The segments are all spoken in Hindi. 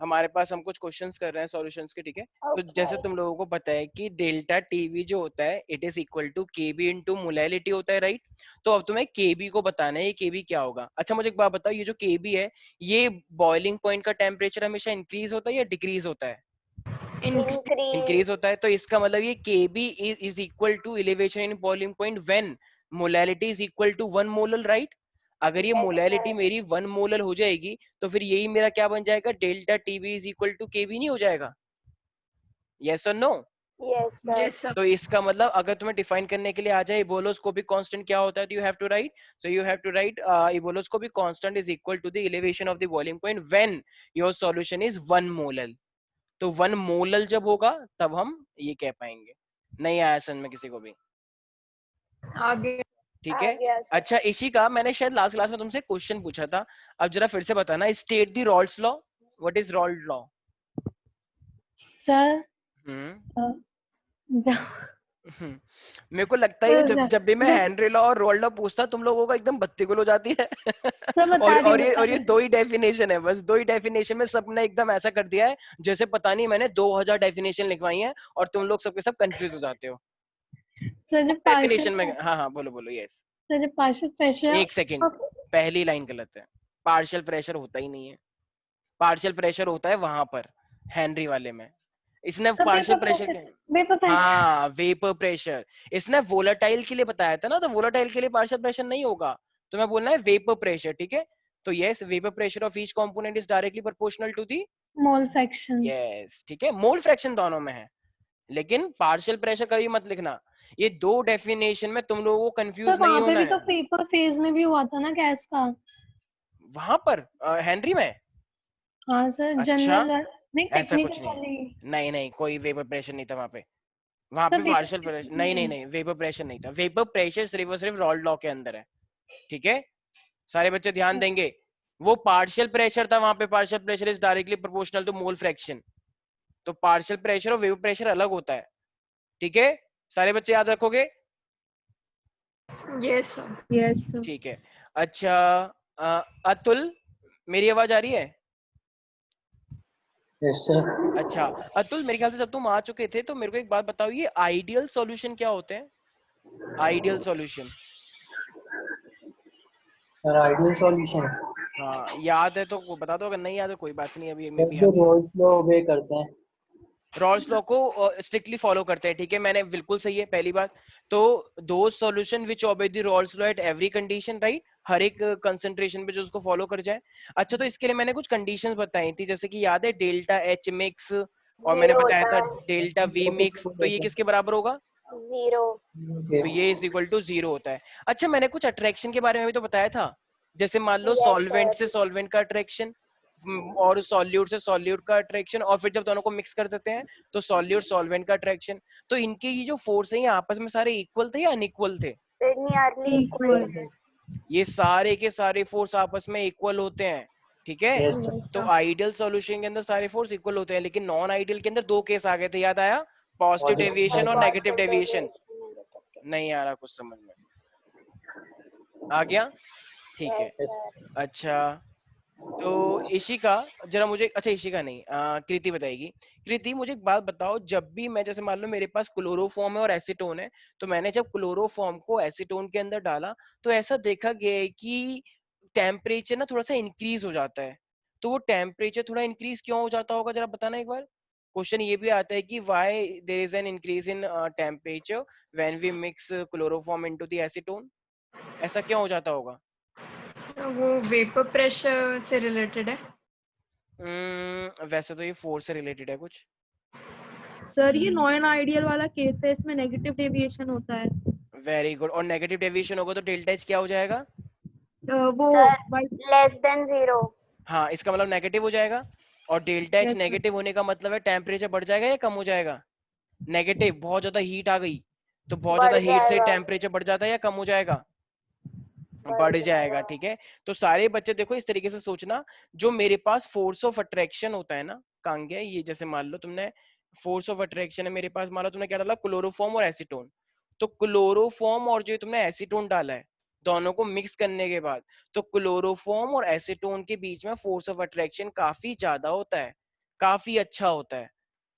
हमारे पास हम कुछ क्वेश्चंस कर रहे हैं सॉल्यूशंस के, ठीक है। तो जैसे Okay. तुम लोगों को पता है कि डेल्टा टीवी जो होता है it is equal to KB into molality होता है, राइट। तो अब तुम्हें केबी को बताना है, ये केबी क्या होगा। अच्छा मुझे एक बात बताओ, ये जो केबी है ये बॉइलिंग पॉइंट का टेम्परेचर हमेशा इंक्रीज होता है या डिक्रीज होता है? Increase. इंक्रीज होता है। तो इसका मतलब ये KB is equal to elevation in boiling point when molality is equal to 1 molar, right. अगर ये Yes, मोलैलिटी sir. मेरी 1 मोलर हो जाएगी तो फिर यही मेरा क्या बन जाएगा, delta TV is equal to KB नहीं हो जाएगा? यस और no? Yes, sir. Yes, sir. तो इसका मतलब अगर तुम्हें डिफाइन करने के लिए आ जाए इबोलोस्कोपिक कांस्टेंट क्या होता है, तो you have to write, so you have to write ebullioscopic constant is equal to the elevation of the boiling point when your solution is 1 molar. तो 1 मोलल जब होगा तब हम ये कह पाएंगे। नहीं आया समझ में किसी को भी? आगे ठीक आ है। गया sir. अच्छा इसी का मैंने शायद लास्ट क्लास में तुमसे क्वेश्चन पूछा था, अब जरा फिर से बताना, state the Raoult's law. What is Rawls law? Sir मेरे को लगता है जब जब भी मैं हेनरी लॉ और रोल्ड लॉ पूछता तुम लोगों का एकदम बत्ती गुल हो जाती है। और ये दो ही डेफिनेशन है, बस दो ही डेफिनेशन में सबने एकदम ऐसा कर दिया है जैसे पता नहीं मैंने 2000 डेफिनेशन लिखवाई हैं और तुम लोग सबके सब कंफ्यूज हो जाते हो सर जब डेफिनेशन में। पार्शियल हाँ हाँ बोलो बोलो। यस, सर जब पार्शियल प्रेशर एक सेकेंड, पहली लाइन गलत है। पार्शियल प्रेशर होता ही नहीं है। पार्शियल प्रेशर होता है वहां पर हेनरी वाले में। इसने पार्शियल प्रेशर के, वेपर प्रेशर हाँ वेपर प्रेशर, इसने वोलेटाइल के लिए बताया था ना, तो वोलेटाइल के लिए पार्शियल प्रेशर नहीं होगा, तो मैं बोलना है वेपर प्रेशर, ठीक है। तो yes, vapour pressure of each component is directly proportional to the, mole fraction. Yes ठीक है, मोल फ्रैक्शन दोनों में है, लेकिन पार्शियल प्रेशर कभी मत लिखना। ये दो डेफिनेशन में तुम लोगों को सर कंफ्यूज नहीं वहां पे होना भी तो है। वेपर फेज में भी हुआ था ना गैस का। वहां पर हेनरी में? हाँ सर अच्छा, जनरल नहीं ऐसा कुछ टेक्निकल नहीं, वाली। नहीं नहीं कोई वेपर प्रेशर नहीं था वहां पे। वहां सर पे पार्शियल प्रेशर, नहीं नहीं वेपर नहीं वेपर प्रेशर नहीं था। वेपर प्रेशर सिर्फ और सिर्फ रॉल्ड लॉ के अंदर है, ठीक है। सारे बच्चे ध्यान देंगे, वो पार्शियल प्रेशर था वहां पे। Partial pressure is directly proportional to mole fraction. तो पार्शियल प्रेशर और वेपर प्रेशर अलग होता है, ठीक है। सारे बच्चे याद रखोगे? yes sir. Yes sir. ठीक है। अच्छा अतुल, मेरी आवाज आ रही है? Yes sir. अच्छा अतुल, मेरे ख्याल से जब तुम आ चुके थे तो मेरे को एक बात बताओ, ये आइडियल सॉल्यूशन क्या होते हैं? Ideal solution, sir ideal solution हाँ याद है तो बता दो, अगर नहीं याद है कोई बात नहीं, अभी मे बी जो रोल्स लॉ ओबे करते हैं। रॉल्स लॉ को स्ट्रिक्टली फॉलो करते हैं, ठीक है, मैंने बिल्कुल सही है पहली बात। तो दो solution which obey the Raoult's law at every condition, right, हर एक कंसंट्रेशन पे जो उसको फॉलो कर जाए। अच्छा तो इसके लिए मैंने कुछ कंडीशंस बताई थी, जैसे कि याद है डेल्टा एच मिक्स, और मैंने Zero बताया होता था है. डेल्टा वी मिक्स, तो ये किसके बराबर होगा? Zero. तो ये इज इक्वल टू 0 होता है। अच्छा मैंने कुछ अट्रैक्शन के बारे में भी तो बताया था, जैसे मान लो Yes, सॉल्वेंट sir. से सॉल्वेंट का अट्रैक्शन और सॉल्यूट से सॉल्यूट का अट्रैक्शन, और फिर जब दोनों को मिक्स कर देते हैं तो सॉल्यूट सॉल्वेंट का अट्रैक्शन। तो इनके ये जो फोर्स है ये आपस में सारे इक्वल थे या अनइक्वल थे? They're nearly equal. ये सारे के सारे फोर्स आपस में इक्वल होते हैं, ठीक है। यस Yes तो sir. आइडियल सॉल्यूशन के अंदर सारे फोर्स इक्वल होते हैं, लेकिन नॉन आइडियल के अंदर दो केस आ गए थे, याद आया? पॉजिटिव डेविएशन और negative Positive deviation. deviation, negative. नहीं आ रहा कुछ समझ में? आ गया, ठीक है। Yes, sir. अच्छा तो इशिका, जरा मुझे, अच्छा इशिका नहीं, कृति बताएगी। कृति मुझे एक बात बताओ, जब भी मैं, जैसे मान लो मेरे पास क्लोरोफॉर्म है और एसीटोन है, तो मैंने जब क्लोरोफॉर्म को एसीटोन के अंदर डाला तो ऐसा देखा गया है कि टेम्परेचर ना थोड़ा सा इंक्रीज हो जाता है। तो वो टेम्परेचर थोड़ा इंक्रीज क्यों हो जाता होगा, जरा बताना एक बार। क्वेश्चन ये भी आता है कि why there is an increase in temperature when we mix chloroform into the acetone, ऐसा क्यों हो जाता होगा? So, वो वेपर प्रेशर से रिलेटेड है। वैसे तो ये फोर्स से रिलेटेड है कुछ। सर ये नॉन आइडियल वाला केस है, इसमें नेगेटिव डेविएशन होता है। वेरी गुड, और नेगेटिव डेविएशन होगा तो डेल्टा एच क्या हो जाएगा? वो Sir, less than zero. हाँ इसका मतलब नेगेटिव हो जाएगा, और delta H Yes, sir. Negative होने का मतलब है टेम्परेचर बढ़ जाएगा या कम हो जाएगा? नेगेटिव, बहुत ज्यादा हीट आ गई तो बहुत बढ़ ज्यादा हीट से जाएगा. टेम्परेचर बढ़ जाता है या कम हो जाएगा? बढ़ बढ़ जाएगा, जाएगा. ठीक है। तो सारे बच्चे देखो इस तरीके से सोचना, जो मेरे पास फोर्स ऑफ अट्रैक्शन होता है ना कांगे, ये जैसे मान लो तुमने फोर्स ऑफ अट्रैक्शन है मेरे पास, मान लो तुमने क्या डाला, क्लोरोफॉर्म और एसीटोन। तो क्लोरोफॉर्म और जो तुमने एसीटोन डाला है, दोनों को मिक्स करने के बाद, तो क्लोरोफॉर्म और एसीटोन के बीच में फोर्स ऑफ अट्रैक्शन काफी ज्यादा होता है। काफी अच्छा होता है।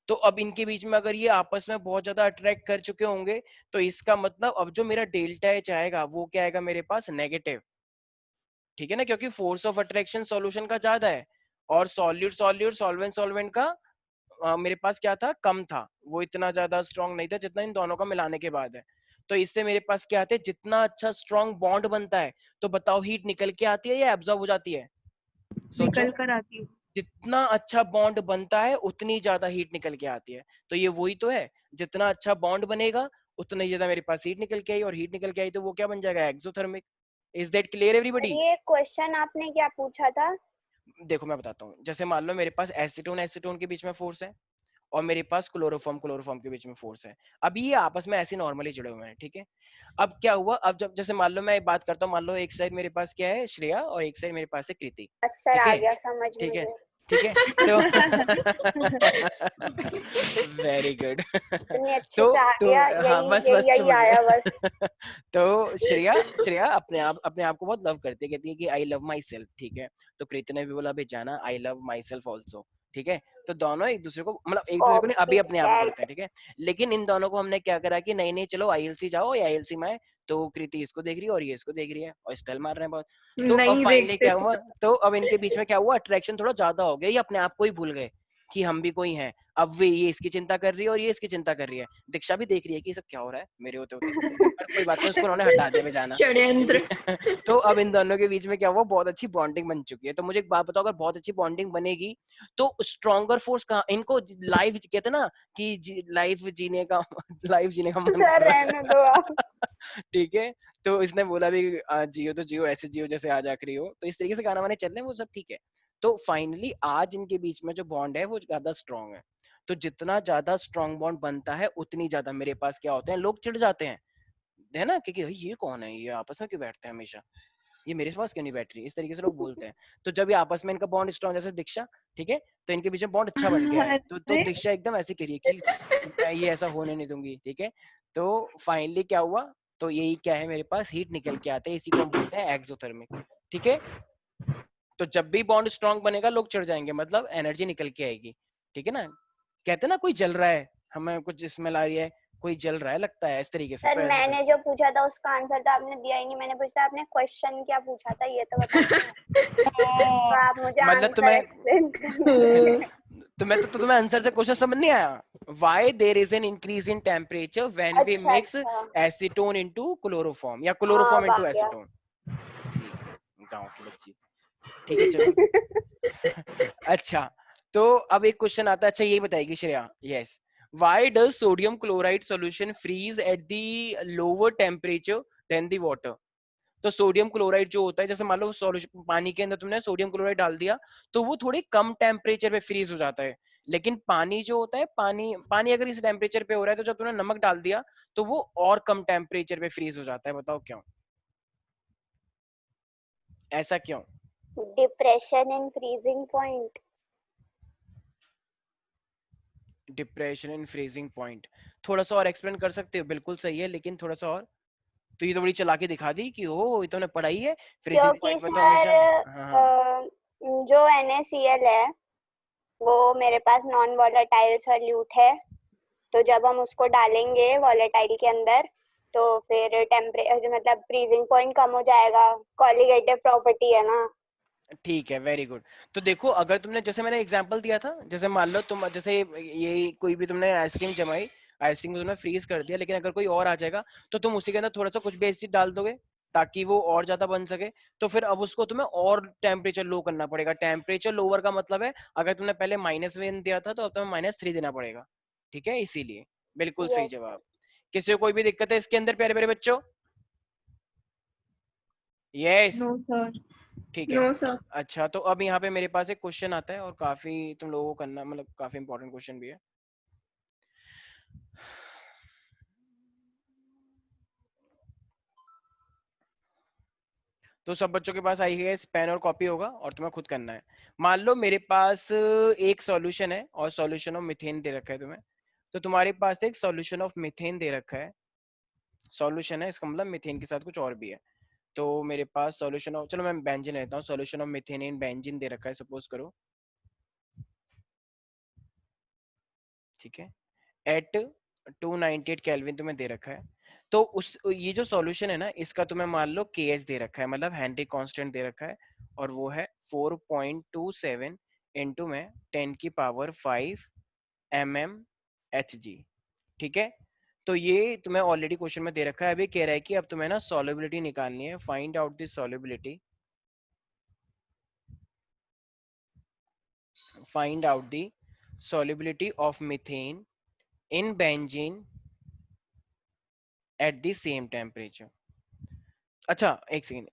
तो अब इनके बीच में अगर ये आपस में बहुत ज्यादा अट्रैक्ट कर चुके होंगे तो इसका मतलब अब जो मेरा डेल्टा एच आएगा वो क्या आएगा मेरे पास, नेगेटिव। ठीक है ना, क्योंकि फोर्स ऑफ अट्रैक्शन सॉल्यूशन का ज्यादा है और सॉल्यूट सॉल्यूट सॉल्वेंट सॉल्वेंट का मेरे पास क्या था, कम था, वो इतना ज्यादा स्ट्रांग नहीं था जितना इन दोनों का मिलाने के बाद है। तो इससे मेरे पास क्या आते हैं, जितना अच्छा स्ट्रांग बॉन्ड बनता है, तो बताओ हीट निकल के आती है या एब्जॉर्ब हो जाती है? सोचो, निकल कर आती है। जितना अच्छा बॉन्ड बनता है उतनी ज्यादा हीट निकल के आती है। तो ये वही तो है, जितना अच्छा बॉन्ड बनेगा उतना ही ज्यादा मेरे पास हीट निकल के आई, और हीट निकल के आई तो वो क्या बन जाएगा, एक्सोथर्मिक। इज दैट क्लियर और एवरीबॉडी? ये क्वेश्चन आपने क्या पूछा था? देखो मैं बताता हूँ, जैसे मान लो मेरे पास एसीटोन एसीटोन के बीच में फोर्स है और मेरे पास क्लोरोफॉर्म क्लोरोफॉर्म के बीच में फोर्स है। अभी ये आपस में ऐसे नॉर्मली जुड़े हुए हैं, ठीक है। अब क्या हुआ, अब जब जैसे मान लो मैं बात करता हूँ, मान लो एक साइड मेरे पास क्या है, श्रेया, और एक साइड मेरे पास है कृति। सर ठीक आ है, गया समझ ठीक है, मुझे। ठीक है। तो वेरी गुड। इतनी अच्छे तो से आ तो गया, हाँ, यही बस यही बस यही चुप आया बस। तो श्रेया श्रेया अपने आप को बहुत लव करती है, कहती है कि आई लव माई सेल्फ, ठीक है। तो कृति ने भी बोला भाई जाना, I love my self also, ठीक है। तो दोनों एक दूसरे को, मतलब एक दूसरे को नहीं, अभी कॉपी अपने आप को करते हैं, कैट। ठीक है। लेकिन इन दोनों को हमने क्या करा कि नहीं नहीं चलो आईएलसी जाओ, या आईएलसी में आए, तो कृति इसको देख रही है और ये इसको देख रही है और स्टाइल मार रहे हैं बहुत। तो अब नहीं फाइनली देखते क्या थे। हुआ, तो अब इनके बीच में क्या हुआ, अट्रैक्शन थोड़ा ज्यादा हो गया, ये अपने आप को ही भूल गए कि हम भी कोई हैं। अब वे, ये इसकी चिंता कर रही है और ये इसकी चिंता कर रही है। दीक्षा भी देख रही है कि ये सब क्या हो रहा है मेरे होते होते, पर कोई बात नहीं, उसको उन्होंने हटा दिया बेजाना, ठीक षड्यंत्र। है। तो अब इन दोनों के बीच में क्या हुआ, बहुत अच्छी बॉन्डिंग बन चुकी है। तो मुझे एक बात बताओ, अगर बहुत अच्छी बॉन्डिंग बनेगी तो स्ट्रॉन्गर फोर्स कहाँ, इनको लाइफ कहते हैं ना कि लाइफ जीने का लाइफ जीने का मन सर कर रहा रहने दो आप। है। ठीक है। तो इसने बोला भी जियो तो जियो, ऐसे जियो जैसे आज आखिरी हो, तो इस तरीके से गाना वाने चल रहे हैं वो सब, ठीक है। तो फाइनली आज इनके बीच में जो बॉन्ड है वो ज्यादा स्ट्रांग है। तो जितना ज्यादा स्ट्रांग बॉन्ड बनता है उतनी ज्यादा मेरे पास क्या होते हैं, लोग चिढ़ जाते हैं, है ना, क्योंकि ये कौन है, ये आपस में क्यों बैठते हैं हमेशा, ये मेरे पास क्यों नहीं बैठ रही, इस तरीके से लोग बोलते हैं। तो जब ये आपस में इनका बॉन्ड स्ट्रांग, जैसे दीक्षा, ठीक है, तो इनके बीच में बॉन्ड अच्छा बन गया है, तो अरे दीक्षा एकदम ऐसे कह रही है कि मैं ये ऐसा होने नहीं दूंगी, ठीक है। तो फाइनली क्या हुआ, तो यही क्या है, मेरे पास हीट निकल के आते हैं, इसी को हम बोलते हैं एक्सोथर्मिक, ठीक है। तो जब भी बॉन्ड स्ट्रांग बनेगा लोग चिढ़ जाएंगे, मतलब एनर्जी निकल के आएगी, ठीक है ना। कहते हैं ना कोई जल रहा है, हमें कुछ स्मेल आ रही है, कोई जल रहा है लगता है, इस तरीके से, सर तो ऐसे मैंने समझो। जो पूछा था उसका आंसर तो आपने दिया ही नहीं। मैंने पूछा आपने क्वेश्चन क्या पूछा था ये तो बताना। तो आप मुझे मतलब आंसर तुम्हें एक्सप्लेन करने लगे। तुम्हें आंसर से क्वेश्चन समझ नहीं आया? Why there is an increase in temperature when we अच्छा मिक्स अच्छा। एसीटोन इनटू क्लोरोफॉर्म या हाँ क्लोरोफॉर्म अब आ इनटू गया। एसीटोन। ठीक है, गांव की बच्ची, ठीक है चलो। अच्छा, तो अब एक क्वेश्चन आता है, अच्छा ये बताएगी Shreya, yes, why does sodium chloride solution freeze at the lower temperature than the water? तो सोडियम क्लोराइड जो होता है, जैसे मान लो सॉल्यूशन पानी के अंदर तुमने सोडियम क्लोराइड डाल दिया, तो वो थोड़े कम टेम्परेचर पे फ्रीज हो जाता है। लेकिन पानी जो होता है, पानी पानी अगर इस टेम्परेचर पे हो रहा है, तो जब तुमने नमक डाल दिया तो वो और कम टेम्परेचर पे फ्रीज हो जाता है, बताओ क्यों, ऐसा क्यों? Depression in freezing point. Depression in freezing point, थोड़ा सा और एक्सप्लेन कर सकते हो? बिल्कुल सही है, लेकिन थोड़ा सा और। तो ये तो बड़ी चला के दिखा दी कि ओ ये तो हमने पढ़ाई है, फ्रीजिंग क्योंकि पॉइंट में तो सर हमेशा। हाँ हाँ, जो NaCl है वो मेरे पास नॉन वॉलेटाइल सॉल्यूट है। तो जब हम उसको डालेंगे वॉलेटाइल के अंदर तो फिर टेम्परेचर मतलब फ्रीजिंग पॉइंट कम हो जाएगा। कॉलिगेटिव प्रॉपर्टी है ना। ठीक है, वेरी गुड। तो देखो, अगर तुमने, जैसे मैंने एग्जांपल दिया था, जैसे मान लो तुम, जैसे ये कोई भी तुमने आइसक्रीम जमाई, आइसक्रीम को तुमने फ्रीज कर दिया, लेकिन अगर कोई और आ जाएगा तो तुम उसी के अंदर थोड़ा सा कुछ भी एसिड डाल दोगे ताकि वो और ज्यादा बन सके। तो फिर अब उसको तुम्हें और टेम्परेचर लो करना पड़ेगा। टेम्परेचर लोअर का मतलब है, अगर तुमने पहले -1 दिया था तो अब तुम्हें -3 देना पड़ेगा, ठीक है, इसीलिए। बिल्कुल सही यस सर। जवाब। किसी को कोई भी दिक्कत है इसके अंदर, प्यारे प्यारे बच्चों? Yes, no sir. ठीक है। No sir. अच्छा, तो अब यहाँ पे मेरे पास एक क्वेश्चन आता है, और काफी तुम लोगों को करना, मतलब काफी इंपॉर्टेंट क्वेश्चन भी है। तो सब बच्चों के पास आई है पेन और कॉपी होगा, और तुम्हें खुद करना है। मान लो मेरे पास एक सॉल्यूशन है और सॉल्यूशन ऑफ मीथेन दे रखा है तुम्हें। तो तुम्हारे पास एक सॉल्यूशन ऑफ मीथेन दे रखा है, सॉल्यूशन है, इसका मतलब मीथेन के साथ कुछ और भी है। तो मेरे पास सॉल्यूशन ऑफ, चलो मैं बेंजीन लेता हूँ, solution of methane in benzene दे रखा है, सपोज करो। ठीक है, एट 298 केल्विन तुम्हें दे रखा है। तो उस ये जो सॉल्यूशन है ना, इसका तुम्हें मान लो KH दे रखा है, मतलब हेनरी कांस्टेंट दे रखा है, और वो है 4.27 इंटू में 10 की पावर 5 mmHg। ठीक है, तो ये तुम्हें ऑलरेडी क्वेश्चन में दे रखा है। अभी कह रहा है कि अब तुम्हें ना सॉल्युबिलिटी निकालनी है, find out the solubility, find out the solubility of methane in benzene at the same temperature। अच्छा एक सेकेंड,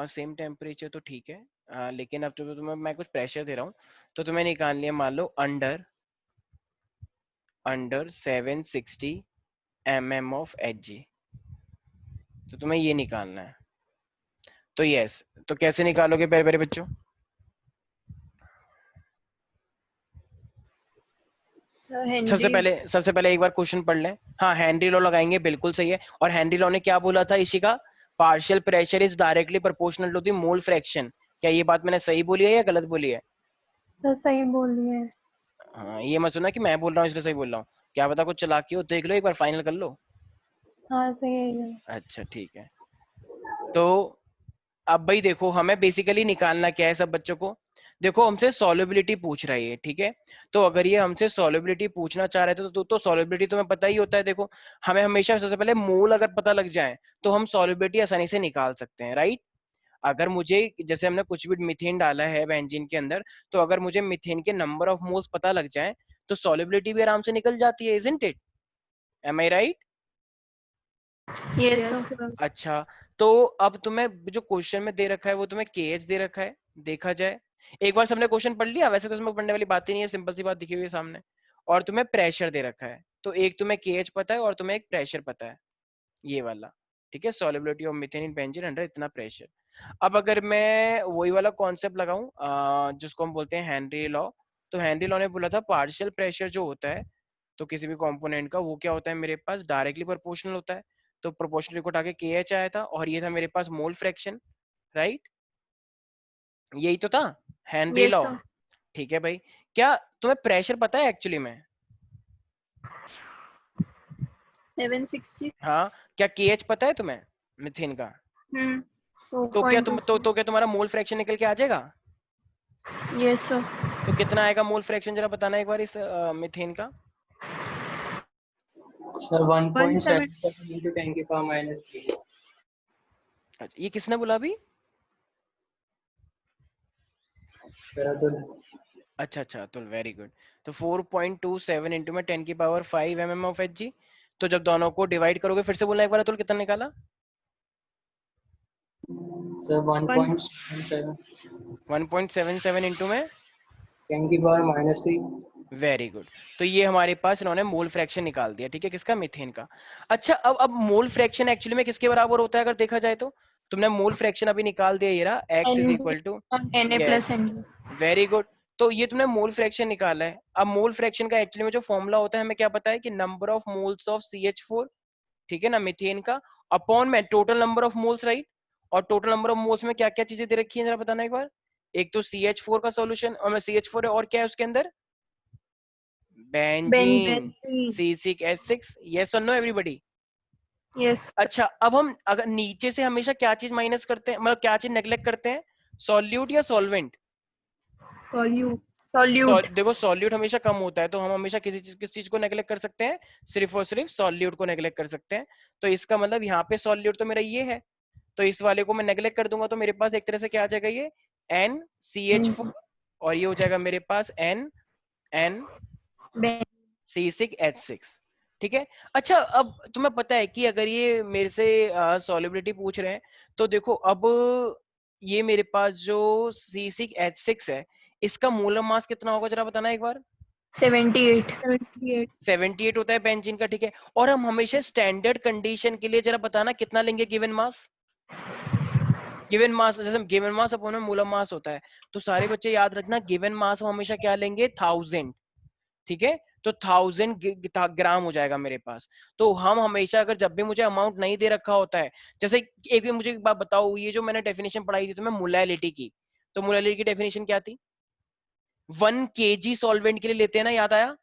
सेम टेम्परेचर तो ठीक है, लेकिन अब तो तुम्हें मैं कुछ प्रेशर दे रहा हूँ, तो तुम्हें निकालनी है मान लो अंडर 760 mm ऑफ Hg, तो तुम्हें ये निकालना है। तो यस, तो कैसे निकालोगे प्यारे प्यारे बच्चों? सबसे पहले एक बार क्वेश्चन पढ़ लें। हाँ, हेनरी लॉ लगाएंगे, बिल्कुल सही है। और हेनरी लॉ ने क्या बोला था Ishika? Partial pressure is directly proportional to the mole fraction. क्या ये बात मैंने सही बोली है या गलत बोली है? सर सही बोल रही है। हाँ, ये मत सुना कि मैं बोल रहा हूँ इसलिए सही बोल रहा हूँ, क्या पता कुछ चालाकी हो, देख लो एक बार, फाइनल कर लो। हाँ सही है। अच्छा ठीक है, तो अब भाई देखो, हमें बेसिकली निकालना क्या है सब बच्चों को? देखो हमसे सॉल्युबिलिटी पूछ रही है, ठीक है? तो अगर ये हमसे सॉल्युबिलिटी पूछना चाह रहे थे तो सॉल्युबिलिटी तुम्हें पता ही होता है। देखो, हमें हमेशा सबसे पहले मोल अगर पता लग जाए तो हम सॉल्युबिलिटी आसानी से निकाल सकते हैं, राइट? अगर मुझे, जैसे हमने कुछ भी मीथेन डाला है बेंजीन के अंदर, तो अगर मुझे मीथेन के नंबर ऑफ मोल्स पता लग जाए तो सॉल्युबिलिटी भी आराम से निकल जाती है, isn't it? Am I right? Yes Yes, sir. sir. अच्छा, तो अब तुम्हें जो क्वेश्चन में दे रखा है वो तुम्हें KH दे रखा है, देखा जाए एक बार सबने क्वेश्चन पढ़ लिया, वैसे तो इसमें पढ़ने वाली बात ही नहीं है, सिंपल सी बात दिखी हुई है सामने। और तुम्हें प्रेशर दे रखा है, तो एक तुम्हें KH पता है और तुम्हें एक प्रेशर पता है, ये वाला। ठीक है, solubility of methane in benzene under इतना प्रेशर। अब अगर मैं वही वाला कॉन्सेप्ट लगाऊं, जिसको हम बोलते हैं हेनरी लॉ, तो हेनरी लॉ ने बोला था पार्शियल प्रेशर जो होता है तो किसी भी कंपोनेंट का, वो क्या होता है मेरे पास? डायरेक्टली प्रोपोर्शनल होता है। तो प्रोपोर्शनल को उठा के KH आया था, और ये था मेरे पास मोल फ्रैक्शन, राइट? यही तो था हेनरी यस लॉ। सर। ठीक है भाई, क्या तुम्हें प्रेशर पता है एक्चुअली में? 760। हाँ, क्या KH पता है तुम्हें मीथेन का? तो क्या 4.2। तो क्या तुम्हारा मोल फ्रैक्शन निकल के आ जाएगा? Yes sir. तो कितना आएगा मोल फ्रैक्शन, जरा बताना एक बार इस मीथेन का। सर 170. 1.77 into 10 की पावर -3। अच्छा, ये किसने बोला अभी? सर अतुल। अच्छा अच्छा, तो वेरी गुड। तो 4.27 इंटू में 10 की पावर 5 mm ऑफ Hg। तो जब दोनों को डिवाइड करोगे, फिर से बोलना एक बार अतुल, कितना निकाला? सर 1. 1.77 1.77 इंटू में 10 की पावर -3। Very good. तो ये हमारे पास इन्होंने मोल फ्रैक्शन निकाल दिया, ठीक है, किसका? मीथेन का। अच्छा, अब मोल फ्रैक्शन एक्चुअली में किसके बराबर होता है अगर देखा जाए तो? तुमने मोल फ्रैक्शन अभी निकाल दिया, ये रहा x is NB equal to, NA plus NB। Very good. तो ये तुमने मोल फ्रैक्शन निकाला है। अब मोल फ्रैक्शन का एक्चुअली में जो फॉर्मूला होता है, हमें क्या पता है कि number of moles of CH4, ठीक है ना, मीथेन का, अपॉन में total number of moles, right? और टोटल नंबर ऑफ मोल्स में क्या क्या चीजें दे रखी है, जरा बताना एक बार। एक तो CH4 का सॉल्यूशन, और CH4 है, और क्या है उसके अंदर? Benzene, Benzene. C6H6। यस और नो एवरीबॉडी? यस। अच्छा, अब हम अगर नीचे से हमेशा क्या चीज माइनस करते हैं, मतलब क्या चीज नेग्लेक्ट करते हैं? सॉल्यूट या सॉल्वेंट? Solute. सॉल्यूट। देखो, सॉल्यूट हमेशा कम होता है, तो हम हमेशा किस चीज को नेग्लेक्ट कर सकते हैं? सिर्फ और सिर्फ सॉल्यूट को नेग्लेक्ट कर सकते हैं। तो इसका मतलब यहाँ पे सॉल्यूट तो मेरा ये है, तो इस वाले को मैं नेग्लेक्ट कर दूंगा, तो मेरे पास एक तरह से क्या आ जाएगा, ये NCH4, और ये हो जाएगा मेरे पास NNC6H6। ठीक है। अच्छा, अब तुम्हें पता है कि अगर ये मेरे से सॉल्युबिलिटी पूछ रहे हैं, तो देखो अब ये मेरे पास जो C6H6 है, इसका मोलर मास कितना होगा, जरा बताना एक बार। 78। 78. 78 होता है बेंजीन का, ठीक है। और हम हमेशा स्टैंडर्ड कंडीशन के लिए जरा बताना कितना लेंगे गिवन मास। गिवन मास, जैसे गिवन मास अपॉन में मोलर मास होता है, तो सारे बच्चे याद रखना, गिवन मास हम हमेशा क्या लेंगे? 1000, ठीक है। तो 1000 ग्राम हो जाएगा मेरे पास। तो हम हमेशा, अगर जब भी मुझे अमाउंट नहीं दे रखा होता है, जैसे एक भी मुझे एक बात बताओ, ये जो मैंने डेफिनेशन पढ़ाई थी तुम्हें मोलैलिटी की, तो मोलैलिटी की डेफिनेशन क्या थी? 1 kg सॉल्वेंट के लिए लेते हैं ना, याद आया?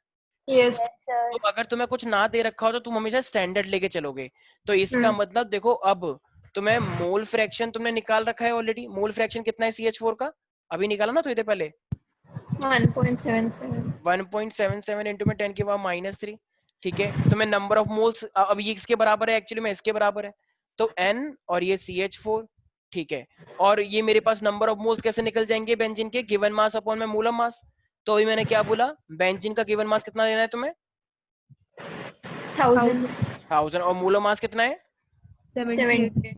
Yes sir. तो अगर तुम्हें कुछ ना दे रखा हो तो तुम हमेशा स्टैंडर्ड लेके चलोगे। तो इसका हम्म। मतलब देखो, अब तुम्हें मोल फ्रैक्शन तुमने निकाल रखा है ऑलरेडी। मोल फ्रैक्शन कितना है CH4 का? अभी निकाला ना तो इधर पहले 1.77। 1.77 इंटू में 10 की पावर -3। ठीक है, तुम्हें नंबर ऑफ मोल्स, अब ये इसके बराबर है, एक्चुअली में इसके बराबर है, तो N और ये CH4। ठीक है, और ये मेरे पास नंबर ऑफ मोल्स कैसे निकल जाएंगे बेंजीन के? गिवन मास अपॉन में मोलर मास। तो अभी मैंने क्या बोला, बेंजीन का गिवन मास कितना लेना है तुम्हें? 1000। 1000। और मोलर मास कितना है? 78। 70।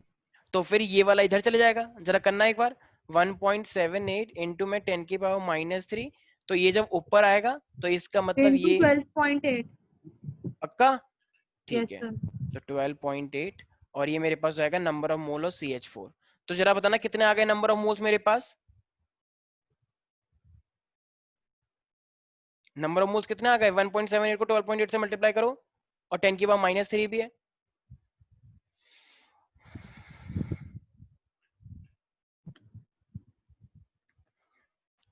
तो फिर ये वाला इधर चले जाएगा, जरा करना एक बार। 1.78 इंटू में 10 की पावर -3। तो ये जब ऊपर आएगा तो इसका मतलब into ये 12.8। पक्का? ठीक यस है, सर। तो 12.8, और ये मेरे पास जाएगा number of mole of CH4। तो जरा बताना कितने आ गए नंबर ऑफ मोल्स मेरे पास? नंबर ऑफ मोल्स कितने आ गए? 1.78 को 12.8 से मल्टीप्लाई करो, और 10 की पावर -3 भी है।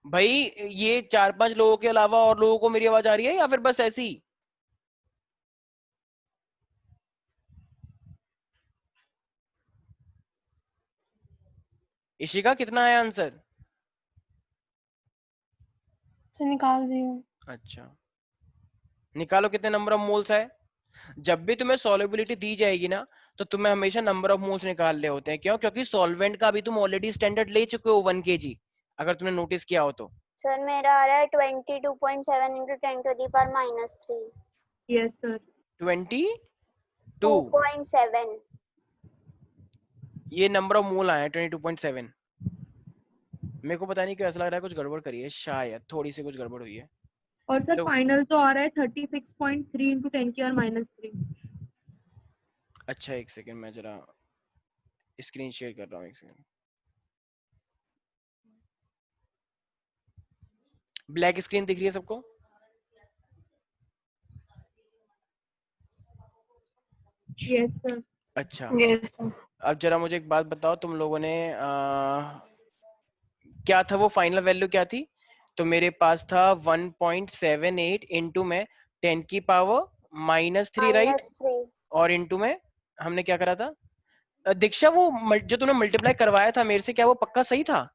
भाई ये 4-5 लोगों के अलावा और लोगों को मेरी आवाज आ रही है या फिर बस ऐसी? इशिका कितना आया आंसर? तो निकाल दी हूँ। अच्छा, निकालो कितने नंबर ऑफ मोल्स है। जब भी तुम्हें सॉल्युबिलिटी दी जाएगी ना, तो तुम्हें हमेशा नंबर ऑफ मोल्स निकालने होते हैं। क्यों? क्योंकि सॉल्वेंट का अभी तुम ऑलरेडी स्टैंडर्ड ले चुके हो 1 kg, अगर तुमने नोटिस किया हो तो। सर मेरा आ रहा है 22.7 into 10 to the power -3। Yes sir. 22, 2.7। ये नंबर ऑफ मोल आया 22.7। मेरे को पता नहीं क्यों ऐसा लग रहा है कुछ गड़बड़ करी है, शायद थोड़ी सी कुछ गड़बड़ हुई है। और सर तो फाइनल तो आ रहा है 36.3 into 10 की पावर -3। अच्छा, एक सेकंड, मैं जरा स्क्रीन शेयर कर रहा हूँ, एक सेकंड। ब्लैक स्क्रीन दिख रही है सबको? Yes sir. अच्छा, यस अब जरा मुझे एक बात बताओ, तुम लोगों ने क्या था वो फाइनल वैल्यू क्या थी? तो मेरे पास था 1.78 इंटू में 10 की पावर -3, राइट? -3। और इंटू में हमने क्या करा था? दीक्षा वो जो तूने मल्टीप्लाई करवाया था मेरे से, क्या वो पक्का सही था?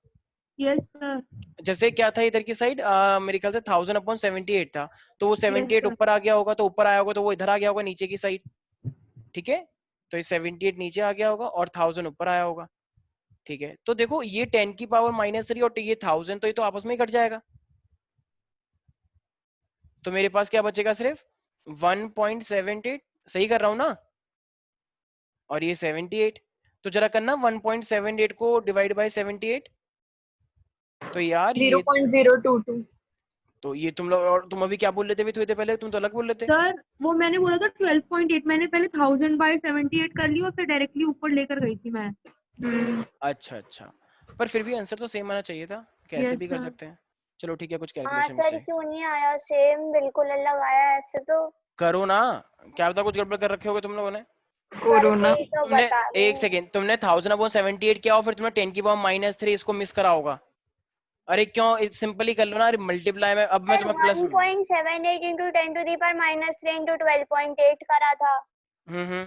Yes sir. जैसे क्या था इधर की साइड, मेरे ख्याल से 1000/78 था, तो वो यस 78 सर। ऊपर आ गया होगा, तो ऊपर आया होगा तो वो इधर आ गया होगा नीचे की साइड। ठीक है, तो ये 78 नीचे आ गया होगा और 1000 ऊपर आया होगा। ठीक है, तो देखो ये 10 की पावर -3 और ये 1000, तो ये तो आपस में ही कट जाएगा। तो मेरे पास क्या बचेगा? सिर्फ 1.78। सही कर रहा हूं ना? और ये 78। तो जरा करना 1.78 को डिवाइड बाय 78। तो यार ये 0.022। तो ये तुम लोग, और तुम अभी क्या बोल रहे थे थोड़ी देर पहले? तुम तो अलग बोल रहे थे। सर वो मैंने बोला था 12.8, मैंने पहले 1000/78 कर ली और फिर डायरेक्टली ऊपर लेकर गई थी मैं। अच्छा अच्छा, पर फिर भी आंसर तो सेम आना चाहिए था, कैसे यस भी कर सर। सकते हैं। चलो ठीक है, कुछ हाँ कैलकुलेशन सर, मिस्टेक क्यों नहीं आया? सेम बिल्कुल अलग आया ऐसे तो। करो ना, क्या पता कुछ गड़बड़ कर रखे होगे तुम लोगों ने। कोरोना। करके ही तो तुमने बता रही एक हूँ। सेकेंड, तुमने 1000/78 किया और फिर तुमने 10 की पावर -3 इसको मिस करा होगा। अरे क्यों, सिंपली कर लो ना, मल्टीप्लाई में। अब मैं सर तुम्हें plus 1.78 into 10 to the power -3 into 12.8 करा था। हम्म,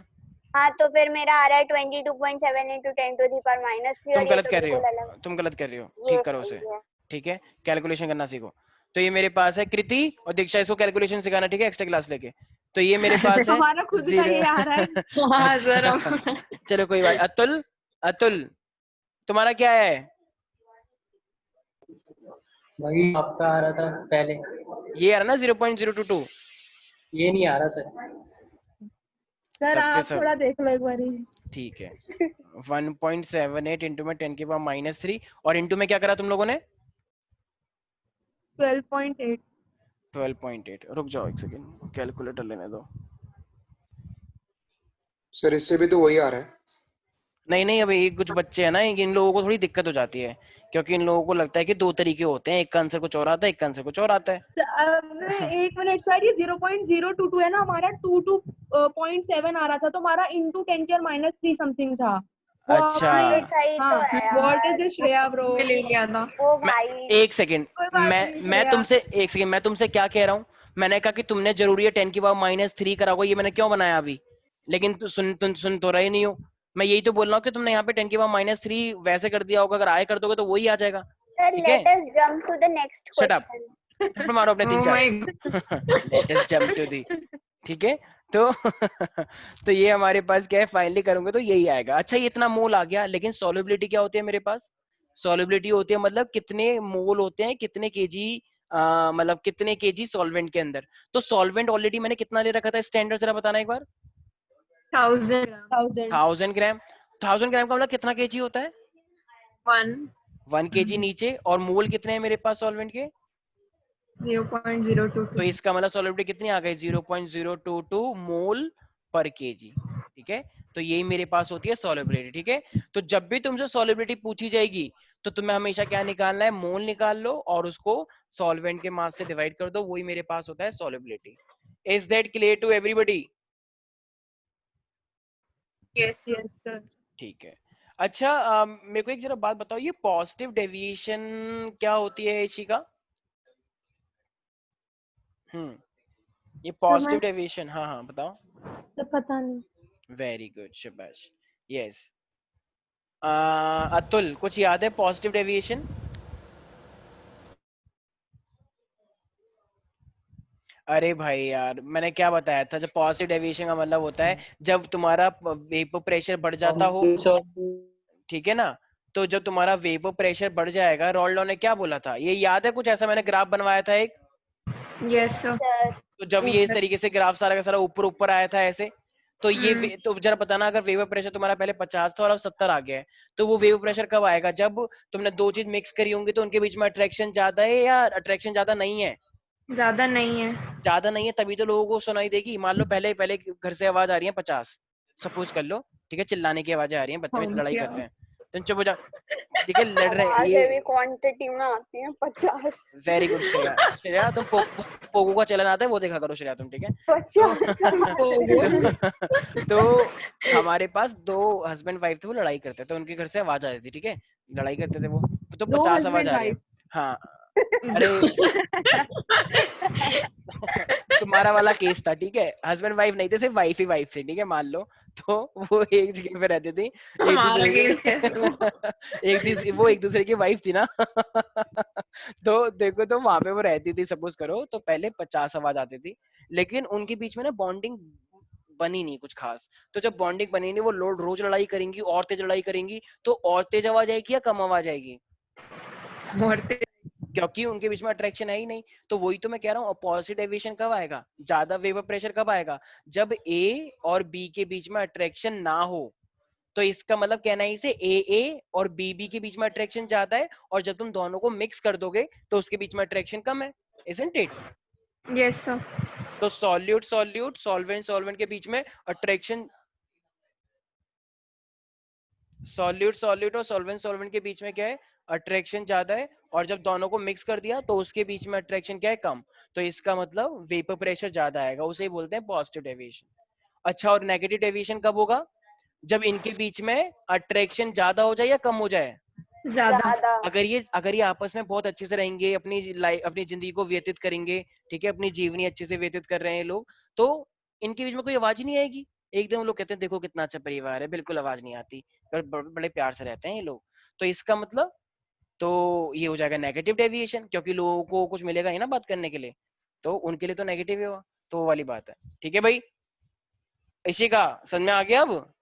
हाँ, तो फिर मेरा आ रहा है 22.7 into 10 to the power -3, तुम और ये गलत तो कर रहे बिल्कुल अलग। हो, तुम गलत कर रहे हो, ये ठीक करो सही उसे। है। ठीक है, कैलकुलेशन करना सीखो। तो ये मेरे पास है कृति और दीक्षा, इसको कैलकुलेशन सिखाना, ठीक है, एक्स्ट्रा क्लास लेके। तो ये मेरे पास है हमारा खुद का 0। ये आ रहा है। हाँ सर। अच्छा चलो कोई बात। अतुल, अतुल तुम्हारा क्या है? वही आपका आ रहा था पहले। ये आ रहा ना 0.022। ये नहीं आ रहा सर। सर सबके आप सब थोड़ा देख लो एक बारी। ठीक है। 1.78 इंटू में 10 की पावर -3 और इंटू में क्या करा तुम लोगों ने? 12.8। 12.8। रुक जाओ एक सेकेंड, कैलकुलेटर लेने दो। सर इससे भी तो वही आ रहा है। नहीं नहीं, अभी कुछ बच्चे हैं ना, इन लोगों को थोड़ी दिक्कत हो जाती है, क्योंकि इन लोगों को लगता है कि दो तरीके होते हैं, एक का आंसर कुछ और आता है, एक का आंसर कुछ और आता है। एक मिनट सर, ये 0.022 है ना, हमारा 22.7 आ रहा था, तो हमारा इंटू 10 के -3 समथिंग था वो अच्छा, हाँ, आपने। तो सही हाँ, तो है व्हाट इज यार। This Shreya bro? मैं ले लिया था। ओ मैं भाई। एक सेकेंड, कोई बात नहीं मैं श्रेया। तुमसे एक सेकेंड, मैं तुमसे क्या कह रहा हूँ? मैंने कहा कि तुमने जरूरी है 10⁻³ करा होगा, ये मैंने क्यों बनाया अभी, लेकिन तुम सुन तो रहे नहीं हो। मैं यही तो बोल रहा हूँ कि तुमने यहाँ पे 10⁻³ वैसे कर दिया होगा, अगर आए कर दोगे तो वही आ जाएगा। Sir, ठीक है, let us jump to the next shut up, question. थप्पड़ मारो अपने 3-4। My let us jump to the, ठीक है। तो तो ये हमारे पास क्या है, फाइनली करूंगे तो यही आएगा। अच्छा ये इतना मोल आ गया, लेकिन सॉल्युबिलिटी क्या होती है मेरे पास? सॉल्युबिलिटी होती है मतलब कितने मोल होते हैं, कितने केजी, मतलब कितने केजी सॉल्वेंट के अंदर। तो सॉल्वेंट ऑलरेडी मैंने कितना ले रखा था स्टैंडर्ड, जरा बताना एक बार। 1000 1000 ग्राम। 1000 ग्राम का मतलब कितना केजी होता है? 1 1 केजी नीचे, और मोल कितने हैं मेरे पास सॉल्वेंट के? 0.022 तो इसका मतलब सॉल्युबिलिटी कितनी आ गई? 0.022 मोल पर केजी। ठीक है, तो यही मेरे पास होती है सॉल्युबिलिटी। ठीक है, तो जब भी तुमसे सॉल्युबिलिटी पूछी जाएगी तो तुम्हें हमेशा क्या निकालना है? मोल निकाल लो और उसको सॉल्वेंट के मास से डिवाइड कर दो, वही मेरे पास होता है solubility. Is that clear to everybody? Yes Yes, sir. ठीक है। अच्छा मेरे को एक जरा बात बताओ, ये पॉजिटिव डेविएशन क्या होती है इशिका? ये सर पॉजिटिव मैं डेविएशन, हाँ हाँ बताओ। तो पता नहीं। वेरी गुड, शाबाश। यस, अतुल कुछ याद है पॉजिटिव डेविएशन? अरे भाई यार मैंने क्या बताया था, जब पॉजिटिव डेविएशन का मतलब होता है जब तुम्हारा वेपर प्रेशर बढ़ जाता हो, ठीक है ना। तो जब तुम्हारा वेपर प्रेशर बढ़ जाएगा, रॉल्डो ने क्या बोला था, ये याद है कुछ ऐसा? मैंने ग्राफ बनवाया था एक, यस सर Sir, तो जब ये इस तरीके से ग्राफ सारा का सारा ऊपर ऊपर आया था ऐसे, तो ये तो जरा बताना, अगर वेवर प्रेशर तुम्हारा पहले 50 था और अब 70 आ गया है, तो वो वेवर प्रेशर कब आएगा? जब तुमने दो चीज मिक्स करी होंगी तो उनके बीच में अट्रैक्शन ज्यादा है या अट्रैक्शन ज्यादा नहीं है? ज्यादा नहीं है। ज्यादा नहीं है, तभी तो लोगों को सुनाई देगी। मान लो पहले पहले घर से आवाज आ रही है 50, सपोज कर लो, ठीक है, चिल्लाने की आवाजें आ रही हैं, बच्चे हो बच्चे लड़ाई गया। करते हैं, तुम चुप हो जाओ, ठीक है, लड़ रहे हैं आवाजें भी ये। क्वांटिटी में आती हैं 50। वेरी गुड श्रेया, श्रेया तुम पोगो का चलन आता है वो देखा करो श्रेया तुम, ठीक है। तो 50 हमारे तो हमारे पास दो हस्बैंड वाइफ थे, वो लड़ाई करते थे, तो उनके घर से आवाज आ रही थी, ठीक है, लड़ाई करते थे वो, तो दो 50 आवाज husband आ रही है। wife. हाँ, अरे तुम्हारा वाला केस था, ठीक है, हस्बैंड वाइफ नहीं थे, सिर्फ वाइफ ही वाइफ थी, ठीक है, मान लो। तो वो एक जगह पे रहती थी, एक हमारा दूसरे केस के कैसे हुआ? वो एक दूसरे की वाइफ थी ना। तो देखो, तो वहां पे वो रहती थी, सपोज करो, तो पहले 50 आवाज आती थी, लेकिन उनके बीच में ना बॉन्डिंग बनी नहीं कुछ खास। तो जब बॉन्डिंग बनी नहीं, वो लोग रोज लड़ाई करेंगी और तेज लड़ाई करेंगी, तो और तेज आवाज आएगी या कम आवाज आएगी? मरते क्योंकि उनके बीच में अट्रैक्शन है ही नहीं। तो वही तो मैं कह रहा हूँ, पॉजिटिव डेविएशन कब आएगा, ज्यादा वेपर प्रेशर कब आएगा? जब ए और बी के बीच में अट्रैक्शन ना हो। तो इसका मतलब कहना है इसे, ए और बी के बीच में अट्रैक्शन ज्यादा है, और जब तुम दोनों को मिक्स कर दोगे तो उसके बीच में अट्रैक्शन कम है, इजंट इट? Yes sir. तो सॉल्यूट सॉल्यूट, सॉल्वेंट सॉल्वेंट के बीच में अट्रैक्शन, सॉल्यूट सॉल्यूट और सॉल्वेंट सॉल्वेंट के बीच में क्या है? अट्रैक्शन ज्यादा है, और जब दोनों को मिक्स कर दिया तो उसके बीच में अट्रैक्शन क्या है? कम। तो इसका मतलब वेपर प्रेशर ज्यादा आएगा, उसे बोलते हैं पॉजिटिव डेविएशन। अच्छा, और नेगेटिव डेविएशन कब होगा? जब इनके बीच में अट्रैक्शन ज्यादा हो जाए या कम हो जाए? ज्यादा। ज्यादा। अगर ये आपस में बहुत अच्छे से रहेंगे, अपनी लाइफ अपनी जिंदगी को व्यतीत करेंगे, ठीक है, अपनी जीवनी अच्छे से व्यतीत कर रहे हैं लोग, तो इनके बीच में कोई आवाज ही नहीं आएगी। एकदम लोग कहते हैं देखो कितना अच्छा परिवार है, बिल्कुल आवाज नहीं आती, बड़े प्यार से रहते हैं ये लोग। तो इसका मतलब, तो ये हो जाएगा नेगेटिव डेविएशन, क्योंकि लोगों को कुछ मिलेगा ही ना बात करने के लिए, तो उनके लिए तो नेगेटिव ही होगा। तो वो वाली बात है, ठीक है भाई, इसी का समझ में आ गया अब?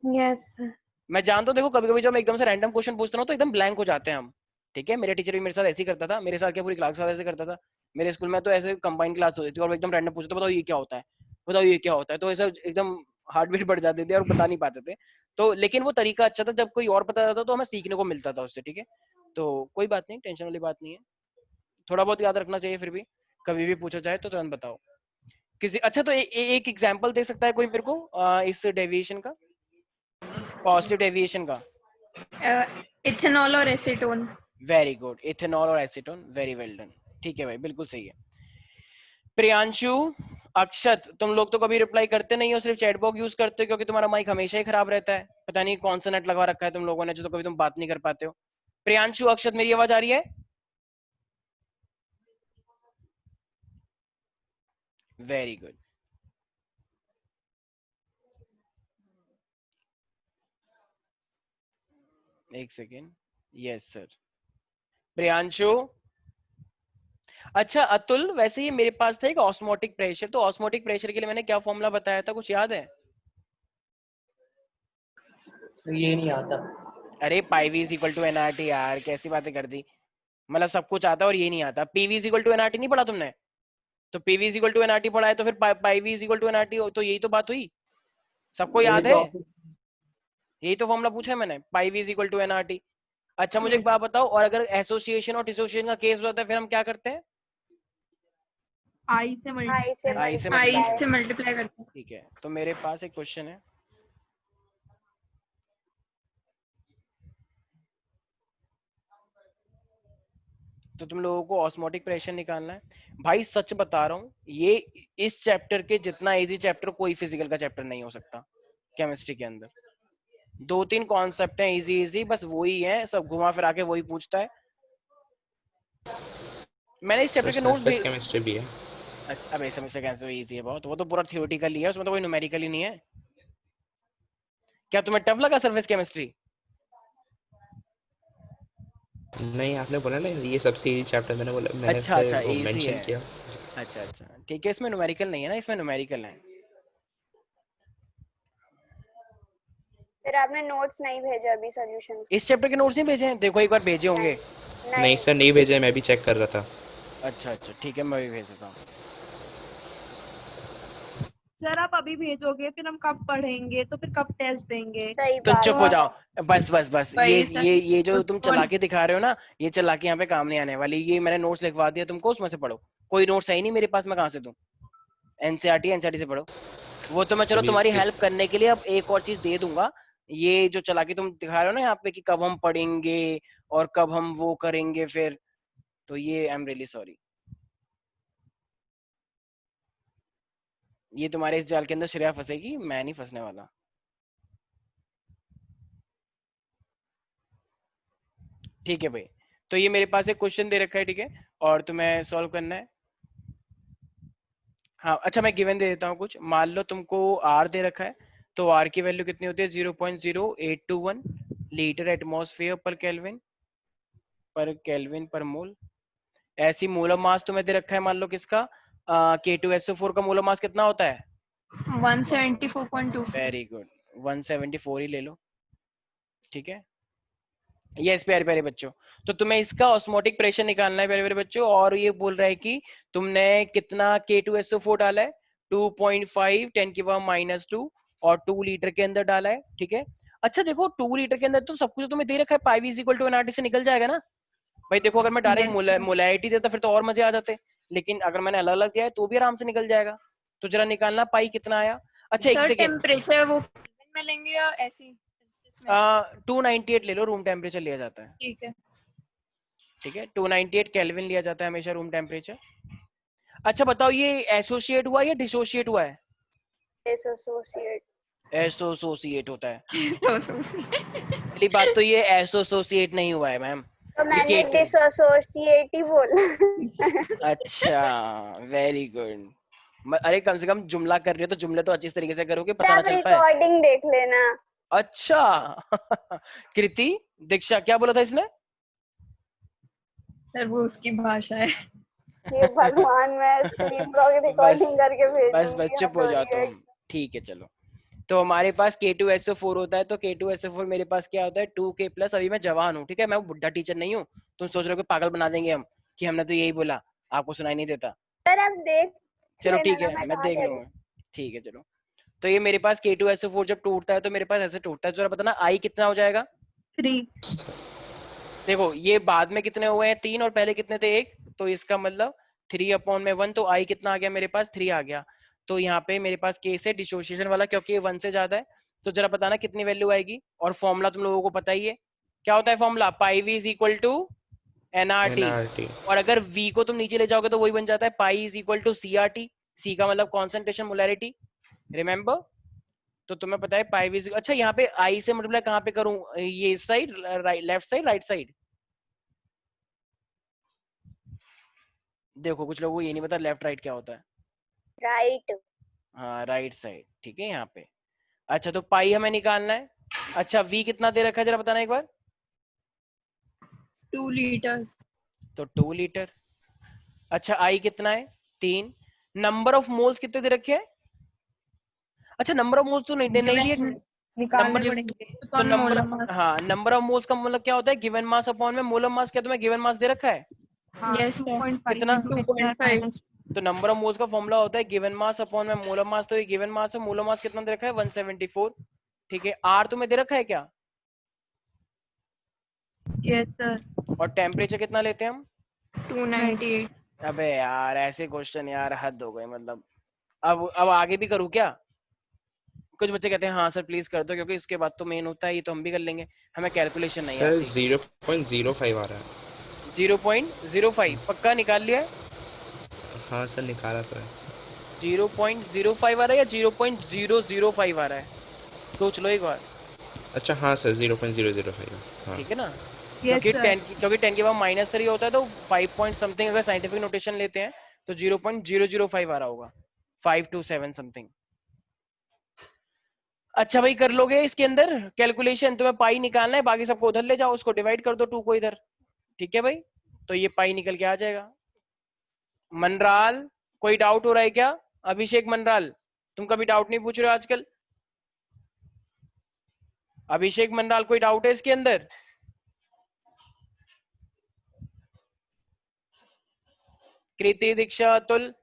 Yes sir. मैं जानता हूँ, देखो कभी कभी जब मैं एकदम से रैंडम क्वेश्चन पूछता हूँ तो एकदम ब्लैंक हो जाते हैं हम, ठीक है। मेरे टीचर भी मेरे साथ ऐसे ही करता था, मेरे साथ क्या पूरी क्लास के साथ ऐसे करता था। मेरे स्कूल में तो ऐसे कंबाइन क्लास होती थी, और वो एकदम रैंडम पूछते, बताओ ये क्या होता है, बताओ ये क्या होता है, तो ऐसा एकदम हार्ट बीट बढ़ जाते थे और बता नहीं पाते थे। तो लेकिन वो तरीका अच्छा था, जब कोई और बता था तो हमें सीखने को मिलता था उससे, ठीक है। तो कोई बात नहीं, टेंशन वाली बात नहीं है, थोड़ा बहुत याद रखना चाहिए फिर भी, कभी भी पूछा जाए तो तुरंत बताओ किसी। अच्छा, तो एक एग्जाम्पल दे सकता है कोई मेरे को इस डेविएशन का, पॉजिटिव डेविएशन का? इथेनॉल और एसीटोन। वेरी गुड, इथेनॉल और एसीटोन, वेरी वेल डन, ठीक है भाई, बिल्कुल सही है। प्रियांशु, अक्षत, तुम लोग तो कभी रिप्लाई करते नहीं हो, सिर्फ चैट बॉक्स यूज करते हो, क्योंकि तुम्हारा माइक हमेशा ही खराब रहता है, पता नहीं कौन सा नेट लगा रखा है तुम लोगों ने, जो तो कभी तुम बात नहीं कर पाते हो। प्रियांशु, अक्षत, मेरी आवाज आ रही है? Very good. एक सेकेंड। Yes sir. प्रियांशु। अच्छा अतुल, वैसे ये मेरे पास था एक ऑस्मोटिक प्रेशर, तो ऑस्मोटिक प्रेशर के लिए मैंने क्या फॉर्मूला बताया था, कुछ याद है? तो ये नहीं आता। अरे pi is equal to NRT यार, कैसी बातें कर दी। मतलब सब कुछ आता है और ये नहीं आता। PV is equal to NRT नहीं पढ़ा तुमने? तो PV is equal to NRT पढ़ा है, तो फिर pi is equal to NRT, तो यही तो बात हुई। सबको वही याद तो है? ऑफिस। यही तो फॉर्मूला पूछा है मैंने, pi is equal to NRT. अच्छा मुझे एक Yes. बात बताओ, और अगर एसोसिएशन और डिसोसिएशन का केस होता है फिर हम क्या करते हैं? आई से आई से आई से I मल्टीप्लाई मल्टीप्लाई। से करते हैं। मल्टीप्लाई करते हैं। ठीक है, तो मेरे पास एक क्वेश्चन है। तो तुम लोगों को ऑस्मोटिक प्रेशर निकालना है। भाई सच बता रहा हूँ, ये इस चैप्टर के जितना इजी चैप्टर कोई फिजिकल का चैप्टर नहीं हो सकता केमिस्ट्री के अंदर। 2-3 कॉन्सेप्ट हैं इजी इजी, बस वही है, सब घुमा फिरा के वही पूछता है। मैंने इस सर चैप्टर के नोट्स सरफेस भी। केमिस्ट्री भी है। अच्छा अब ऐसा में से कैसे इजी है बहुत, वो तो पूरा थियोरेटिकल ही है, उसमें तो कोई न्यूमेरिकल ही नहीं है। क्या तुम्हें टफ लगा सर्फेस केमिस्ट्री? नहीं, आपने बोला ना ये सबसे इजी चैप्टर, मैंने बोला, मैंने अच्छा फिर अच्छा वो इजी मेंशन है। किया। अच्छा अच्छा ठीक है, इसमें न्यूमेरिकल नहीं है ना, इसमें न्यूमेरिकल है। फिर आपने नोट्स नहीं भेजे अभी सॉल्यूशंस इस चैप्टर के नोट्स नहीं भेजे हैं? देखो एक बार भेजे नहीं। होंगे। नहीं सर, नहीं भेजे, मैं भी चेक कर रहा था। अच्छा अच्छा ठीक है, मैं भी भेज देता हूँ। सर आप अभी भेजोगे फिर हम कब पढ़ेंगे, तो फिर कब टेस्ट देंगे? सही तो बात चुप हो है। जाओ। बस बस बस, ये वही सर, ये जो तुम उसको चालाकी दिखा रहे हो ना, ये चालाकी यहाँ पे काम नहीं आने वाली। ये मैंने नोट्स लिखवा दिया तुमको, उसमें से पढ़ो। कोई नोट्स है ही नहीं मेरे पास, मैं कहाँ से दूं? एनसीईआरटी से पढ़ो। वो तो मैं चलो अभी तुम्हारी हेल्प करने के लिए अब एक और चीज दे दूंगा। ये जो चालाकी तुम दिखा रहे हो ना यहाँ पे कि कब हम पढ़ेंगे और कब हम वो करेंगे फिर, तो ये आई एम रियली सॉरी। ये तुम्हारे इस जाल के अंदर श्रेया फंसेगी, मैं नहीं फंसने वाला। ठीक है भाई। तो ये मेरे पास एक क्वेश्चन दे रखा है, ठीक है, और तुम्हें सॉल्व करना है। हाँ अच्छा, मैं गिवन दे देता हूँ कुछ। मान लो तुमको आर दे रखा है, तो आर की वैल्यू कितनी होती है? 0.0821 लीटर एटमॉस्फेयर पर केल्विन पर मोल। ऐसी मोलर मास तुम्हें दे रखा है, मान लो किसका, K2SO4 का मोलर मास कितना होता है? 174.24। वेरी गुड, 174 ही ले लो। ठीक है, यस प्यारे प्यारे बच्चों। तो तुम्हें इसका ऑस्मोटिक प्रेशर निकालना है प्यारे प्यारे बच्चों, और ये बोल रहा है कि तुमने कितना K2SO4 डाला है? 2.5 10⁻⁻2 और 2 लीटर के अंदर डाला है, ठीक है। अच्छा देखो 2 लीटर के अंदर तो सब कुछ तुम्हें दे रखा है, pi is equal to NRT से निकल जाएगा ना भाई। देखो अगर मैं डायरेक्ट यस मोलैरिटी देता फिर तो और मजे आ जाते, लेकिन अगर मैंने अलग अलग दिया है तो भी आराम से निकल जाएगा। तो जरा निकालना पाई कितना आया। अच्छा एक सर, सेकेंड, टेम्परेचर वो केल्विन में लेंगे या ऐसी इसमें? 298 ले लो, रूम टेम्परेचर लिया जाता है। ठीक है। ठीक है, 298 केल्विन लिया जाता है हमेशा रूम टेम्परेचर। अच्छा बताओ, ये एसोसिएट हुआ या डिसोसिएट हुआ है? एसोसिएट। एसोसिएट होता है। तो पहली बात तो ये एसोसिएट नहीं हुआ है मैम, तो ये मैंने केटू। डिसोसिएट ही बोला। अच्छा वेरी गुड। अरे कम से कम जुमला कर रही हो तो जुमले तो अच्छी तरीके से करोगे, पता ना आप चल पाए। रिकॉर्डिंग देख लेना। अच्छा कृति, दीक्षा क्या बोला था इसने? सर वो उसकी भाषा है। ये भगवान, मैं स्क्रीन बस रिकॉर्डिंग करके बस भेजूंगी चुप हो हटो जाओ ये। तुम। ठीक है चलो। तो हमारे पास K2SO4 होता है, तो K2SO4 मेरे पास क्या होता है? 2K plus. अभी मैं जवान हूँ, ठीक है, मैं वो बुढ़ा टीचर नहीं हूँ। तुम सोच रहे हो कि पागल बना देंगे हम कि हमने तो यही बोला, आपको सुनाई नहीं देता। सर आप देख चलो लेना ठीक ना, है, मैं मैं कहाँ देख कह रही हूँ। लूंगा। ठीक है चलो। तो ये मेरे पास K2SO4 जब टूटता है तो मेरे पास ऐसे टूटता है, जरा बताना आई कितना हो जाएगा? 3। देखो ये बाद में कितने हुए हैं? 3, और पहले कितने थे? 1। तो इसका मतलब 3/1, तो आई कितना आ गया मेरे पास? 3 आ गया। तो यहाँ पे मेरे पास केस है डिसोसिएशन वाला, क्योंकि ये 1 से ज्यादा है। तो जरा बताना कितनी वैल्यू आएगी। और फॉर्मूला तुम लोगों को पता ही है, क्या होता है formula? Pi V is equal to NRT. NRT. और अगर v को तुम नीचे ले जाओगे तो वही बन जाता है pi is equal to CRT. C का मतलब कॉन्सेंट्रेशन मोलैरिटी, रिमेंबर। तो तुम्हें पता है पाई वी। अच्छा यहाँ पे आई से मल्टीप्लाई कहाँ पे करूं? ये इस side, right, left side, right side? देखो कुछ लोगों को ये नहीं पता लेफ्ट राइट क्या होता है। राइट। हाँ राइट साइड, ठीक है यहाँ पे। अच्छा तो पाई हमें निकालना है। अच्छा वी कितना दे रखा है जरा बताना एक बार। 2 liters. तो 2 लीटर। अच्छा आई कितना है 3। नंबर ऑफ मोल्स कितने दे रखे हैं। अच्छा नंबर ऑफ मोल्स तो नहीं नहीं दिए। Given निकालने नंबर पड़ेंगे। तो upon नंबर, molar mass. हाँ नंबर ऑफ मोल्स का मतलब क्या होता है गिवन मास अपॉन में मोलर मास। क्या तुम्हें गिवन मास दे रखा है हाँ Yes, sir. 2.5 कितना। into 10 2.5. minus। तो नंबर ऑफ मोल्स का फॉर्मूला होता है गिवन मास अपॉन में मोलर मास। तो ये गिवन मास है, मोलर मास कितना दे रखा है 174। ठीक है आर तुम्हें दे रखा है क्या। Yes, sir. और टेम्परेचर कितना लेते हैं हम। 298. अबे यार ऐसे क्वेश्चन यार हद हो गई मतलब। अब आगे भी करूँ क्या। कुछ बच्चे कहते हैं हाँ सर प्लीज कर दो क्योंकि इसके बाद तो मेन होता है, ये तो हम भी कर लेंगे, हमें कैलकुलेशन नहीं सर आती। 0.05 आ रहा है। 0.05 पक्का निकाल लिया है। हाँ सर निकाला तो है। 0.05 आ रहा है या 0.005 आ रहा है, सोच लो एक बार। अच्छा हाँ सर 0.005। हाँ ठीक है ना, Yes, क्योंकि sir. 10 के बाद -3 होता है तो 5 पॉइंट समथिंग अगर साइंटिफिक नोटेशन लेते हैं तो 0.005 आ रहा होगा, 5 to 7 समथिंग। अच्छा भाई कर लोगे इसके अंदर कैलकुलेशन, तुम्हें पाई निकालना है, बाकी सबको उधर ले जाओ, उसको डिवाइड कर दो 2 को इधर। ठीक है भाई, तो ये पाई निकल के आ जाएगा। मनराल कोई डाउट हो रहा है क्या। अभिषेक मनराल तुम कभी डाउट नहीं पूछ रहे हो आजकल। अभिषेक मनराल कोई डाउट है इसके अंदर। कृति दीक्षा अतुल।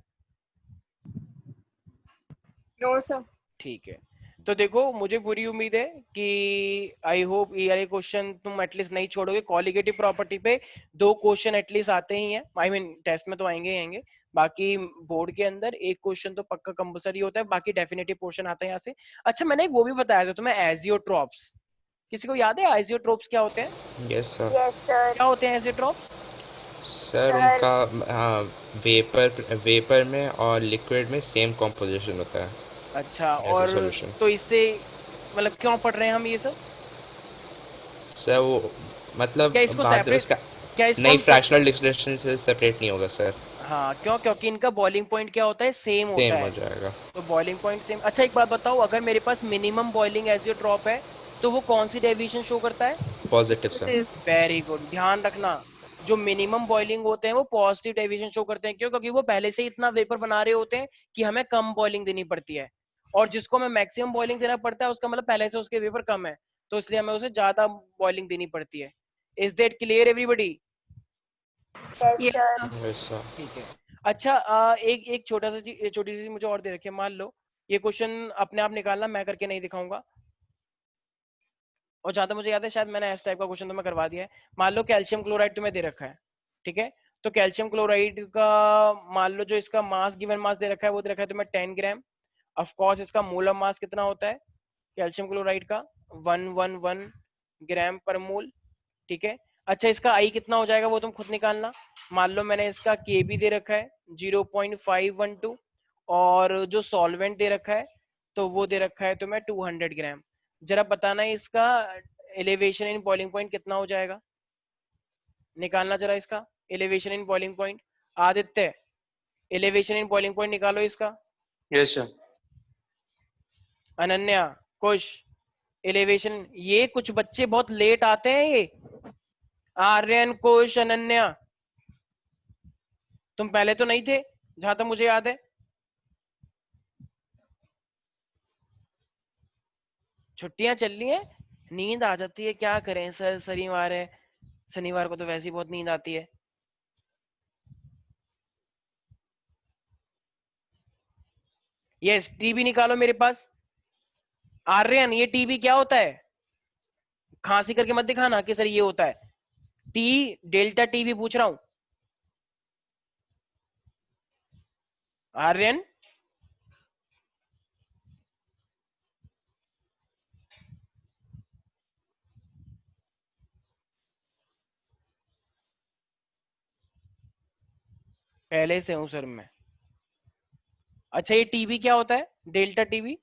No, sir. ठीक है, तो देखो मुझे पूरी उम्मीद है कि आई होप ये वाले क्वेश्चन तुम एटलीस्ट नहीं छोड़ोगे। कॉलिगेटिव प्रॉपर्टी पे 2 क्वेश्चन एटलीस्ट आते ही हैं, आई मीन टेस्ट में तो आएंगे ही आएंगे। बाकी बोर्ड के अंदर एक क्वेश्चन तो पक्का कंपलसरी होता है, बाकी डेफिनेटिव पोर्शन आता है यहाँ से। अच्छा मैंने एक वो भी बताया था तुम्हें, एजियोट्रॉप्स, किसी को याद है एजियोट्रॉप्स क्या होते हैं। Yes sir. Yes sir. क्या होते हैं एजियोट्रॉप्स। सर सर उनका हाँ वेपर में और लिक्विड में सेम कॉम्पोजिशन होता है अच्छा एज अ और सॉल्यूशन। तो इससे मतलब क्यों पढ़ रहे हैं हम ये सब। सर वो मतलब क्या इसको बाद सेपरेट, उसका क्या इसको नहीं हम फ्रैक्शनल डिस्टिलेशन से सेपरेट नहीं होगा सर। हाँ क्यों, क्योंकि इनका बॉइलिंग पॉइंट क्या होता है सेम होता सेम हो है। जाएगा। तो बॉइलिंग पॉइंट सेम। अच्छा एक बात बताओ, अगर मेरे पास मिनिमम बॉइलिंग एजियोट्रॉप है तो वो कौन सी डेविएशन शो करता है। Positive sir. Positive. Very good, ध्यान रखना, जो मिनिमम बॉइलिंग होते हैं वो पॉजिटिव डेविएशन शो करते हैं। क्यों, क्योंकि वो पहले से ही इतना वेपर बना रहे होते हैं कि हमें कम बॉइलिंग देनी पड़ती है, और जिसको हमें मैक्सिमम बॉइलिंग देना पड़ता है उसका मतलब पहले से उसके वेपर कम है, तो इसलिए हमें उसे ज्यादा बॉइलिंग देनी पड़ती है। Is that clear everybody. Yes Yes, sir. sir. Yes sir. ठीक है। अच्छा एक एक छोटी सी चीज मुझे और दे रखी है, मान लो ये क्वेश्चन अपने आप निकालना, मैं करके नहीं दिखाऊंगा। और जहां तक मुझे याद है शायद मैंने इस टाइप का क्वेश्चन तुम्हें करवा दिया है। मान लो कैल्शियम क्लोराइड तुम्हें दे रखा है, ठीक है। तो कैल्शियम क्लोराइड का मान लो जो इसका मास, गिवन मास दे रखा है वो दे रखा है तुम्हें 10 ग्राम। ऑफ कोर्स इसका मोलर मास कितना होता है कैल्शियम क्लोराइड का, 111 ग्राम पर मोल। ठीक है। अच्छा इसका आई कितना हो जाएगा वो तुम खुद निकालना। मान लो मैंने इसका के बी दे रखा है 0.512, और जो सॉल्वेंट दे रखा है तो वो दे रखा है तुम्हें 200 ग्राम। जरा बताना है इसका एलिवेशन इन बॉइलिंग पॉइंट कितना हो जाएगा, निकालना जरा इसका elevation in boiling point. Aditya elevation in boiling point निकालो इसका। Yes sir. Ananya, Kush, elevation. ये कुछ बच्चे बहुत लेट आते हैं ये, आर्यन, कुश, अनन्या, तुम पहले तो नहीं थे जहां तक मुझे याद है। छुट्टियां चल रही हैं, नींद आ जाती है, क्या करें सर, शनिवार है, शनिवार को तो वैसे ही बहुत नींद आती है। यस टीबी निकालो मेरे पास। आर्यन ये टीबी क्या होता है, खांसी करके मत दिखाना कि सर ये होता है। टी डेल्टा टीबी पूछ रहा हूं। आर्यन पहले से हूं सर मैं। अच्छा ये टीबी क्या होता है, डेल्टा टीबी।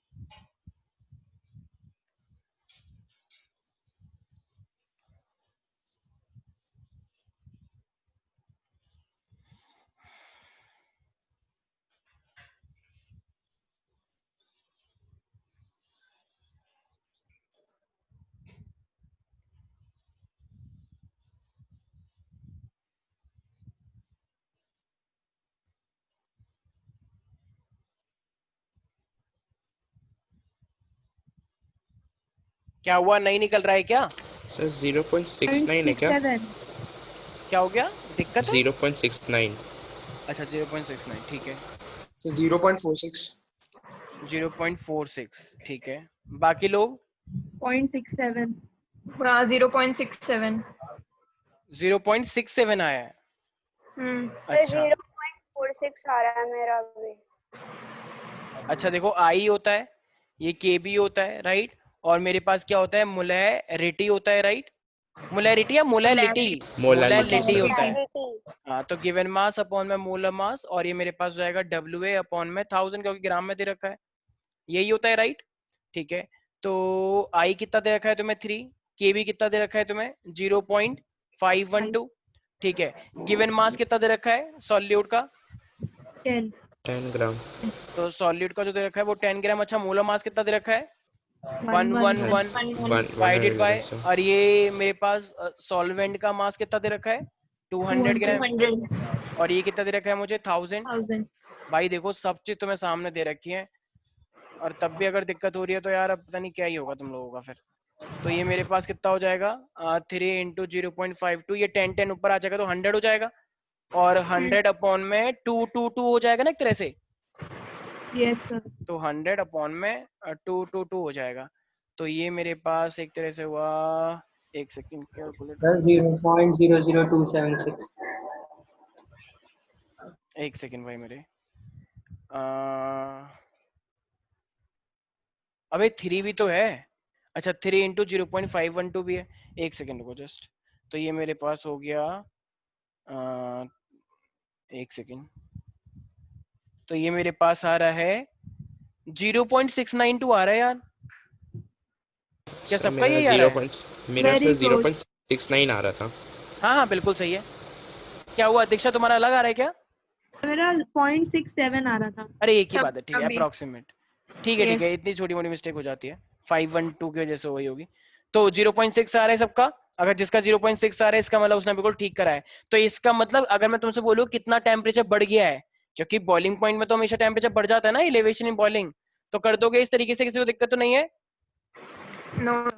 क्या हुआ, नहीं निकल रहा है क्या? सर 0.69 है क्या? 0.67 क्या हो गया, दिक्कत है? 0.69। अच्छा 0.69 ठीक है, So 0.46. 0.46 ठीक है। बाकी लोग 0.67 0.67। 0.67 आया है। तो अच्छा 0.46 आ रहा है मेरा भी। अच्छा देखो, आई होता है, ये के बी होता है, राइट। और मेरे पास क्या होता है, मोलैरिटी होता है, राइट। मोलैरिटी या मोलैलिटी? Molality sir. होता है। मोलैरिटी। हाँ, तो गिवन मास अपॉन में मोलर मास, और ये मेरे पास हो जाएगा WA अपॉन में 1000, क्योंकि ग्राम में दे रखा है, यही होता है, राइट। ठीक है, तो आई कितना दे रखा है तुम्हें 3, के बी कितना दे रखा है तुम्हें 0.512, ठीक है। गिवन मास कितना दे रखा है सॉल्यूट का, 10 10 ग्राम। तो सॉल्यूट का जो दे रखा है वो 10 ग्राम। अच्छा, मोलर मास कितना दे रखा है 111 111 डिवाइडेड बाय, 111 सर। और ये मेरे पास सॉल्वेंट का मास कितना दे रखा है 200 ग्राम, 200,000। और ये कितना दे रखा है मुझे 1000। भाई देखो, सब चीज तुम्हें सामने दे रखी है, और तब भी अगर दिक्कत हो रही है तो यार अब पता नहीं क्या ही होगा तुम लोगों का फिर। तो ये मेरे पास कितना हो जाएगा 3 इंटू 0.52, ये 10 ऊपर आ जाएगा तो 100 हो जाएगा, और 100 अपॉन में 222 हो जाएगा ना एक तरह से, यस सर। तो 100 अपॉन में 222 हो जाएगा। तो ये मेरे पास एक तरह से हुआ, एक सेकंड कैलकुलेटर, सर 0.00276। एक सेकंड भाई मेरे, अबे 3 भी तो है। अच्छा 3 इंटू 0.512 भी है, एक सेकंड को जस्ट, तो ये मेरे पास हो गया एक सेकंड, तो ये मेरे पास आ रहा है 0.692 आ रहा है यार, क्या सर सबका मेरा यही आ रहा है? मेरा वेरी सर क्लोज। 0.69 आ रहा था। हाँ हाँ बिल्कुल सही है। क्या हुआ दीक्षा, तुम्हारा अलग आ रहा है क्या? मेरा 0.67 आ रहा था। अरे एक ही सब बात है, ठीक है, अभी। अप्रोक्सीमेट, ठीक है ठीक है, यस। इतनी छोटी मोटी मिस्टेक हो जाती है, 512 की वजह से वही होगी। तो 0.6 आ रहा है सबका, अगर जिसका 0.6 आ रहा है इसका मतलब उसने बिल्कुल ठीक करा है। तो इसका मतलब अगर मैं तुमसे बोलूं कितना टेम्परेचर बढ़ गया है, क्योंकि बॉइलिंग पॉइंट में तो हमेशा टेम्परेचर बढ़ जाता है ना, एलिवेशन इन बॉइलिंग, तो कर दोगे इस तरीके से, किसी को दिक्कत तो नहीं है? नो।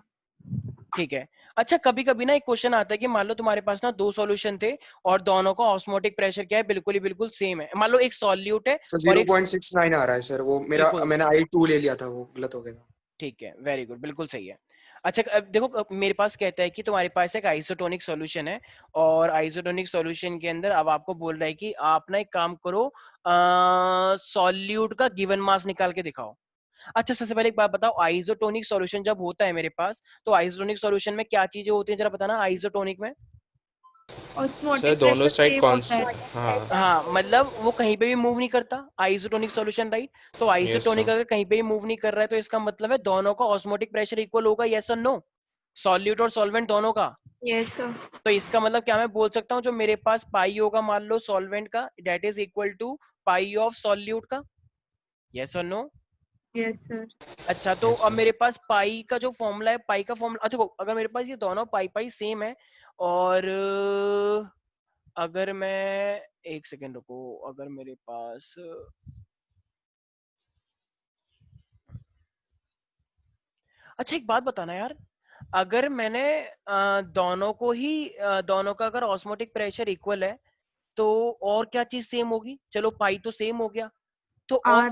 ठीक है। अच्छा कभी कभी ना एक क्वेश्चन आता है कि मान लो तुम्हारे पास ना दो सॉल्यूशन थे, और दोनों का ऑस्मोटिक प्रेशर क्या है, बिल्कुल ही बिल्कुल सेम है। मान लो एक सॉल्यूट है सर और एक, 0.69 आ रहा है सर, वो मेरा बिल्कुल मैंने I2 ले लिया था, वो गलत हो गया था। ठीक है, वेरी गुड, बिल्कुल सही है। अच्छा अब देखो, मेरे पास कहता है कि तुम्हारे पास एक आइसोटोनिक सॉल्यूशन है, और आइसोटोनिक सॉल्यूशन के अंदर अब आपको बोल रहा है कि आप ना एक काम करो, सॉल्यूट का गिवन मास निकाल के दिखाओ। अच्छा सबसे पहले एक बात बताओ, आइसोटोनिक सॉल्यूशन जब होता है मेरे पास, तो आइसोटोनिक सॉल्यूशन में क्या चीजें होती हैं जरा बताना आइसोटोनिक में। सर ऑस्मोटिक दोनों प्रेशर साइड सेम कौन होता है। हाँ। हाँ मतलब वो कहीं पे भी मूव नहीं करता, आइसोटोनिक सॉल्यूशन, राइट। तो यस आइसोटोनिक सर। अगर कहीं पे भी मूव नहीं कर रहा है तो इसका मतलब है दोनों का ऑस्मोटिक प्रेशर इक्वल होगा, यस और नो, सॉल्यूट और सॉल्वेंट दोनों का। Yes sir. तो इसका मतलब क्या मैं बोल सकता हूँ, जो मेरे पास पाई होगा मान लो सॉल्वेंट का, that is equal to pi of solute का, यस और नो। Yes sir. अच्छा तो यस अब सर। मेरे पास पाई का जो फॉर्मूला है, पाई का फॉर्मूला, अच्छा देखो, अगर मेरे पास ये दोनों पाई पाई सेम है, और अगर मैं, एक सेकेंड रुको, अगर मेरे पास, अच्छा एक बात बताना यार, अगर मैंने दोनों को ही दोनों का अगर ऑस्मोटिक प्रेशर इक्वल है, तो और क्या चीज सेम होगी, चलो पाई तो सेम हो गया, तो आर।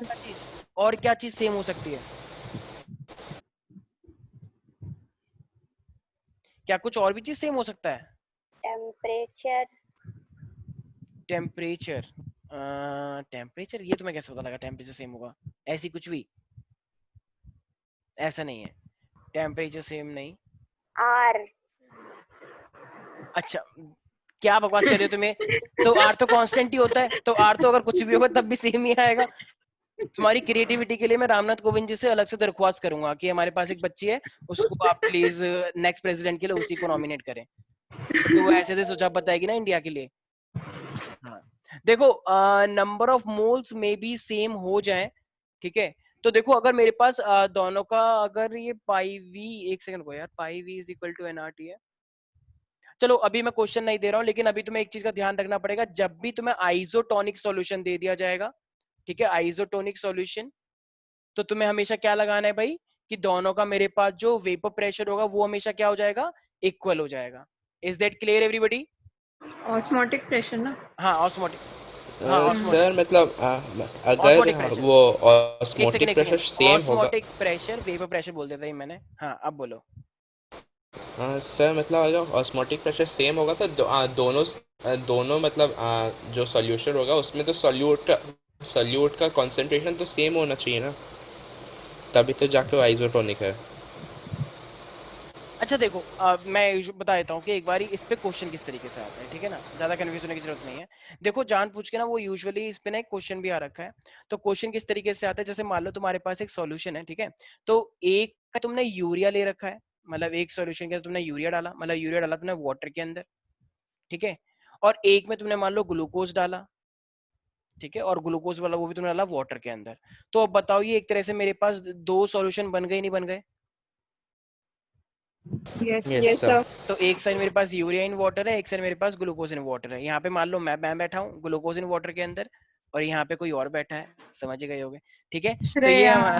और क्या चीज सेम हो सकती है, क्या कुछ और भी चीज सेम हो सकता है? टेम्परेचर। टेम्परेचर, टेम्परेचर, ये तुम्हें कैसे पता लगा टेम्परेचर सेम होगा, ऐसी कुछ भी, ऐसा नहीं है, टेम्परेचर सेम नहीं। आर। अच्छा क्या बकवास कर रहे हो तुम्हें, तो आर तो कांस्टेंट ही होता है, तो आर तो अगर कुछ भी होगा तब भी सेम ही आएगा। तुम्हारी क्रिएटिविटी के लिए मैं रामनाथ कोविंद जी से अलग से दरख्वास्त करूंगा कि हमारे पास एक बच्ची है, उसको आप प्लीज नेक्स्ट प्रेसिडेंट के लिए उसी को नॉमिनेट करें, क्योंकि वो ऐसे ऐसे सुझाव बताएगी ना इंडिया के लिए। हाँ देखो, नंबर ऑफ मोल्स में भी सेम हो जाए, ठीक है। तो देखो अगर मेरे पास दोनों का, अगर ये पाई वी, एक सेकंड को यार, pi V is equal to NRT है। चलो अभी मैं क्वेश्चन नहीं दे रहा हूँ, लेकिन अभी तुम्हें एक चीज का ध्यान रखना पड़ेगा, जब भी तुम्हें आइसोटोनिक सॉल्यूशन दे दिया जाएगा, ठीक है, आइसोटोनिक सॉल्यूशन, तो तुम्हें हमेशा क्या लगाना है भाई, कि दोनों का मेरे पास जो वेपर प्रेशर होगा वो हमेशा क्या हो जाएगा, इक्वल हो जाएगा। Is that clear everybody? Osmotic pressure ना? हाँ ऑस्मोटिक, हाँ ऑस्मोटिक, सर मतलब अगर ऑस्मोटिक प्रेशर, वो एक ऑस्मोटिक सेकंड, प्रेशर सेम होगा, ऑस्मोटिक प्रेशर वेपर प्रेशर बोल देता ही मैंने। हाँ अब बोलो। सर मतलब अगर ऑस्मोटिक प्रेशर सेम होगा तो दोनों मतलब जो सॉल्यूशन होगा उसमें तो सॉल्यूट का कंसंट्रेशन तो सेम होना चाहिए ना, तभी तो जाके वो आइसोटोनिक है। अच्छा देखो, मैं बता देता हूँ कि एक बार इस पे क्वेश्चन किस तरीके से आता है, ठीक है ना, ज्यादा कंफ्यूज होने की जरूरत नहीं है। देखो जानबूझ के ना वो यूजुअली इस पे ना एक क्वेश्चन भी आ रखा है। तो क्वेश्चन किस तरीके से आता है, जैसे मान लो तुम्हारे पास एक सॉल्यूशन है, ठीक है, तो एक का तुमने यूरिया ले रखा है, मतलब एक सॉल्यूशन के तुमने यूरिया डाला, मतलब यूरिया डाला तुमने वाटर के अंदर, ठीक है, और एक में तुमने मान लो ग्लूकोज डाला, ठीक है, और ग्लूकोज वाला वो भी तुमने डाला वाटर के अंदर। तो अब बताओ ये एक तरह से मेरे पास दो सॉल्यूशन बन गए नहीं बन गए? Yes yes sir. सर। तो एक साइड मेरे पास यूरिया इन वाटर है, एक साइड मेरे पास ग्लूकोज इन वाटर है। यहाँ पे मान लो मैं बैठा हूँ ग्लूकोज इन वाटर के अंदर, और यहाँ पे कोई और बैठा है, समझ गए होगे, ठीक है। तो ये श्रेया।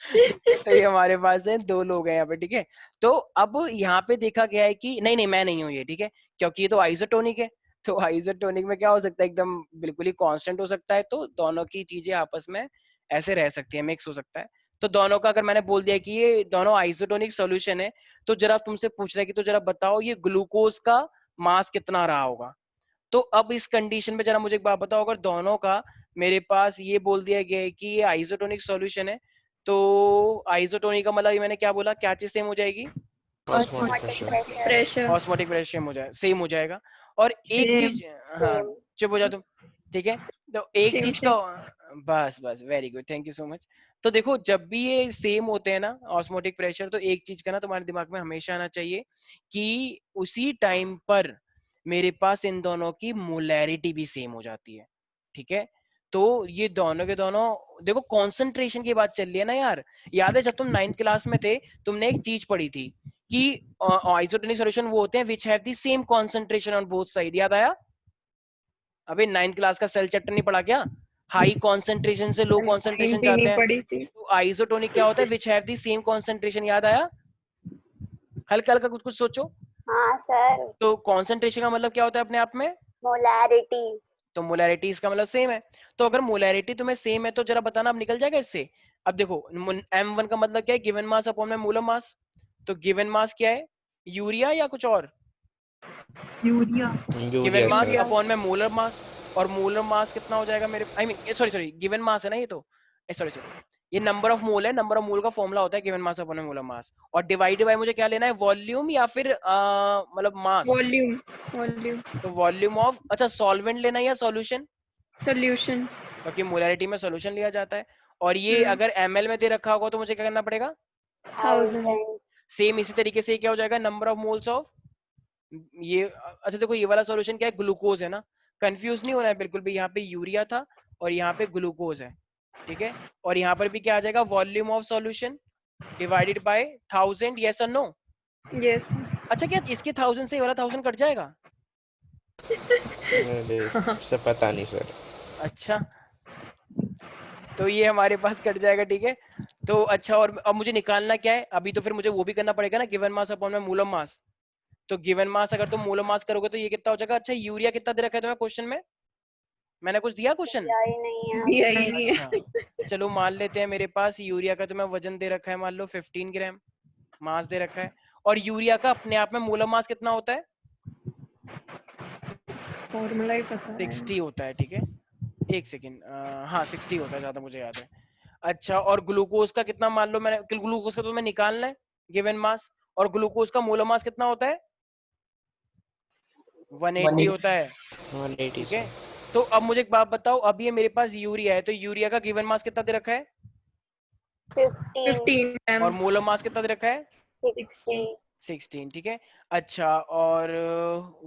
ठीक है, तो ये हमारे पास है दो लोग हैं यहाँ पे, ठीक है। तो अब यहाँ पे देखा गया है कि नहीं नहीं मैं नहीं हूँ ये, ठीक है, क्योंकि ये तो आइसोटोनिक है। तो आइसोटोनिक में क्या हो सकता है, एकदम बिल्कुल ही कांस्टेंट हो सकता है, तो दोनों की चीजें आपस में ऐसे रह सकती है, मिक्स हो सकता है। तो दोनों का अगर मैंने बोल दिया कि ये दोनों आइसोटोनिक सॉल्यूशन है, तो जरा तुमसे पूछ रहा है कि तो जरा बताओ ये ग्लूकोज का मास कितना रहा होगा। तो अब इस कंडीशन में जरा मुझे एक बात बताओ, अगर दोनों का मेरे पास ये बोल दिया गया है कि ये आइसोटोनिक सॉल्यूशन है, तो आइसोटोनिक का मतलब ये मैंने क्या बोला, क्या चीज सेम हो जाएगी? Osmotic osmotic pressure. Pressure pressure osmotic pressure same हो जाएगा, सेम हो जाएगा। और एक सेम चीज, हाँ सेम। चुप हो जाओ तुम, ठीक है। तो एक सेम चीज का, सेम। बस बस very good, thank you so much. तो देखो जब भी ये सेम होते हैं ना ऑस्मोटिक प्रेशर, तो एक चीज का ना तुम्हारे दिमाग में हमेशा आना चाहिए कि उसी टाइम पर मेरे पास इन दोनों की मोलैरिटी भी सेम हो जाती है, ठीक है। तो ये दोनों के दोनों, देखो कंसंट्रेशन की बात चल रही है ना यार। याद है जब तुम 9th क्लास में थे, तुमने एक चीज पढ़ी थी कि आइसोटोनिक सॉल्यूशन वो होते हैं which have the same concentration on both side, याद आया? अबे 9th क्लास का सेल चैप्टर नहीं पढ़ा क्या? हाई कॉन्सेंट्रेशन से लो कॉन्सेंट्रेशन भी जाते नहीं हैं। पड़ी थी। तो आइसोटोनिक क्या होता है, which have the same concentration, याद आया? हल्का हल्का कुछ कुछ सोचो। हाँ सर। तो कॉन्सेंट्रेशन का मतलब क्या होता है अपने आप में? मोलैरिटी। तो मोलैरिटी इसका मतलब सेम है। तो अगर मोलैरिटी तुम्हें सेम है तो जरा बताना, अब निकल जाएगा इससे। अब देखो M1 का मतलब क्या है, गिवन मास अपॉन में मोलर मास। तो गिवन मास क्या है, यूरिया या कुछ और? यूरिया। गिवन यूरिया मास सर। अपॉन में मोलर मास। और मोलर मास कितना हो जाएगा मेरे, I mean sorry sorry, given mass है ना ये तो, सॉरी सॉरी, ये नंबर ऑफ मोल है, नंबर ऑफ मोल का फॉर्मूला होता है गिवन मास अपॉन में मोलर मास। और डिवाइडेड बाय मुझे क्या लेना है, वॉल्यूम या फिर मतलब मास? वॉल्यूम। वॉल्यूम। तो वॉल्यूम ऑफ, अच्छा सॉल्वेंट लेना है या सॉल्यूशन? सॉल्यूशन। क्योंकि मोलैरिटी में सॉल्यूशन लिया जाता है। और ये अगर ml में दे रखा होगा तो मुझे क्या करना पड़ेगा? 1000। 1000। सेम इसी तरीके से क्या हो जाएगा, नंबर ऑफ मोल्स ऑफ ये। अच्छा देखो ये वाला सॉल्यूशन क्या है, ग्लूकोज है ना, कंफ्यूज नहीं होना है बिल्कुल भी। यहाँ पे यूरिया था और यहाँ पे ग्लूकोज है, ठीक है। और यहाँ पर भी क्या आ जाएगा, volume of solution divided by 1000, yes और नो? यस। अच्छा क्या इसके 1000 से ये वाला 1000 कट जाएगा? अरे सर पता नहीं सर। अच्छा, तो ये हमारे पास कट जाएगा, ठीक है। तो अच्छा, और अब मुझे निकालना क्या है अभी, तो फिर मुझे वो भी करना पड़ेगा ना, गिवन मास अपॉन में मोलर मास। तो गिवन मास अगर तुम मोलर मास करोगे तो ये कितना हो जाएगा? अच्छा यूरिया कितना दे रखा है तुम्हें क्वेश्चन में, मैंने कुछ दिया क्वेश्चन? दिया ही नहीं है दिया अभी ही तक। नहीं अच्छा है। चलो मान लेते हैं, मेरे पास यूरिया का तुम्हें वजन दे रखा है, मान लो 15 ग्राम मास दे रखा है। और यूरिया का अपने आप में मोलर मास कितना होता है? फॉर्मूला ही पता है। 60 होता है, ठीक है। एक सेकेंड, हाँ 60 होता है, ज्यादा मुझे याद है। अच्छा और ग्लूकोज का कितना, मान लो मैंने ग्लूकोज का तुम्हें निकालना है गिवन मास, और ग्लूकोज का मोलर मास कितना होता है? 180 180। होता है, 180 ठीक है। सर। तो अब मुझे एक बात बताओ, अब ये मेरे पास यूरिया है, तो यूरिया का गिवन मास कितना दे रखा है? 15। 15 ग्राम। और मोलर मास कितना दे रखा है? 60। 16, ठीक है। अच्छा और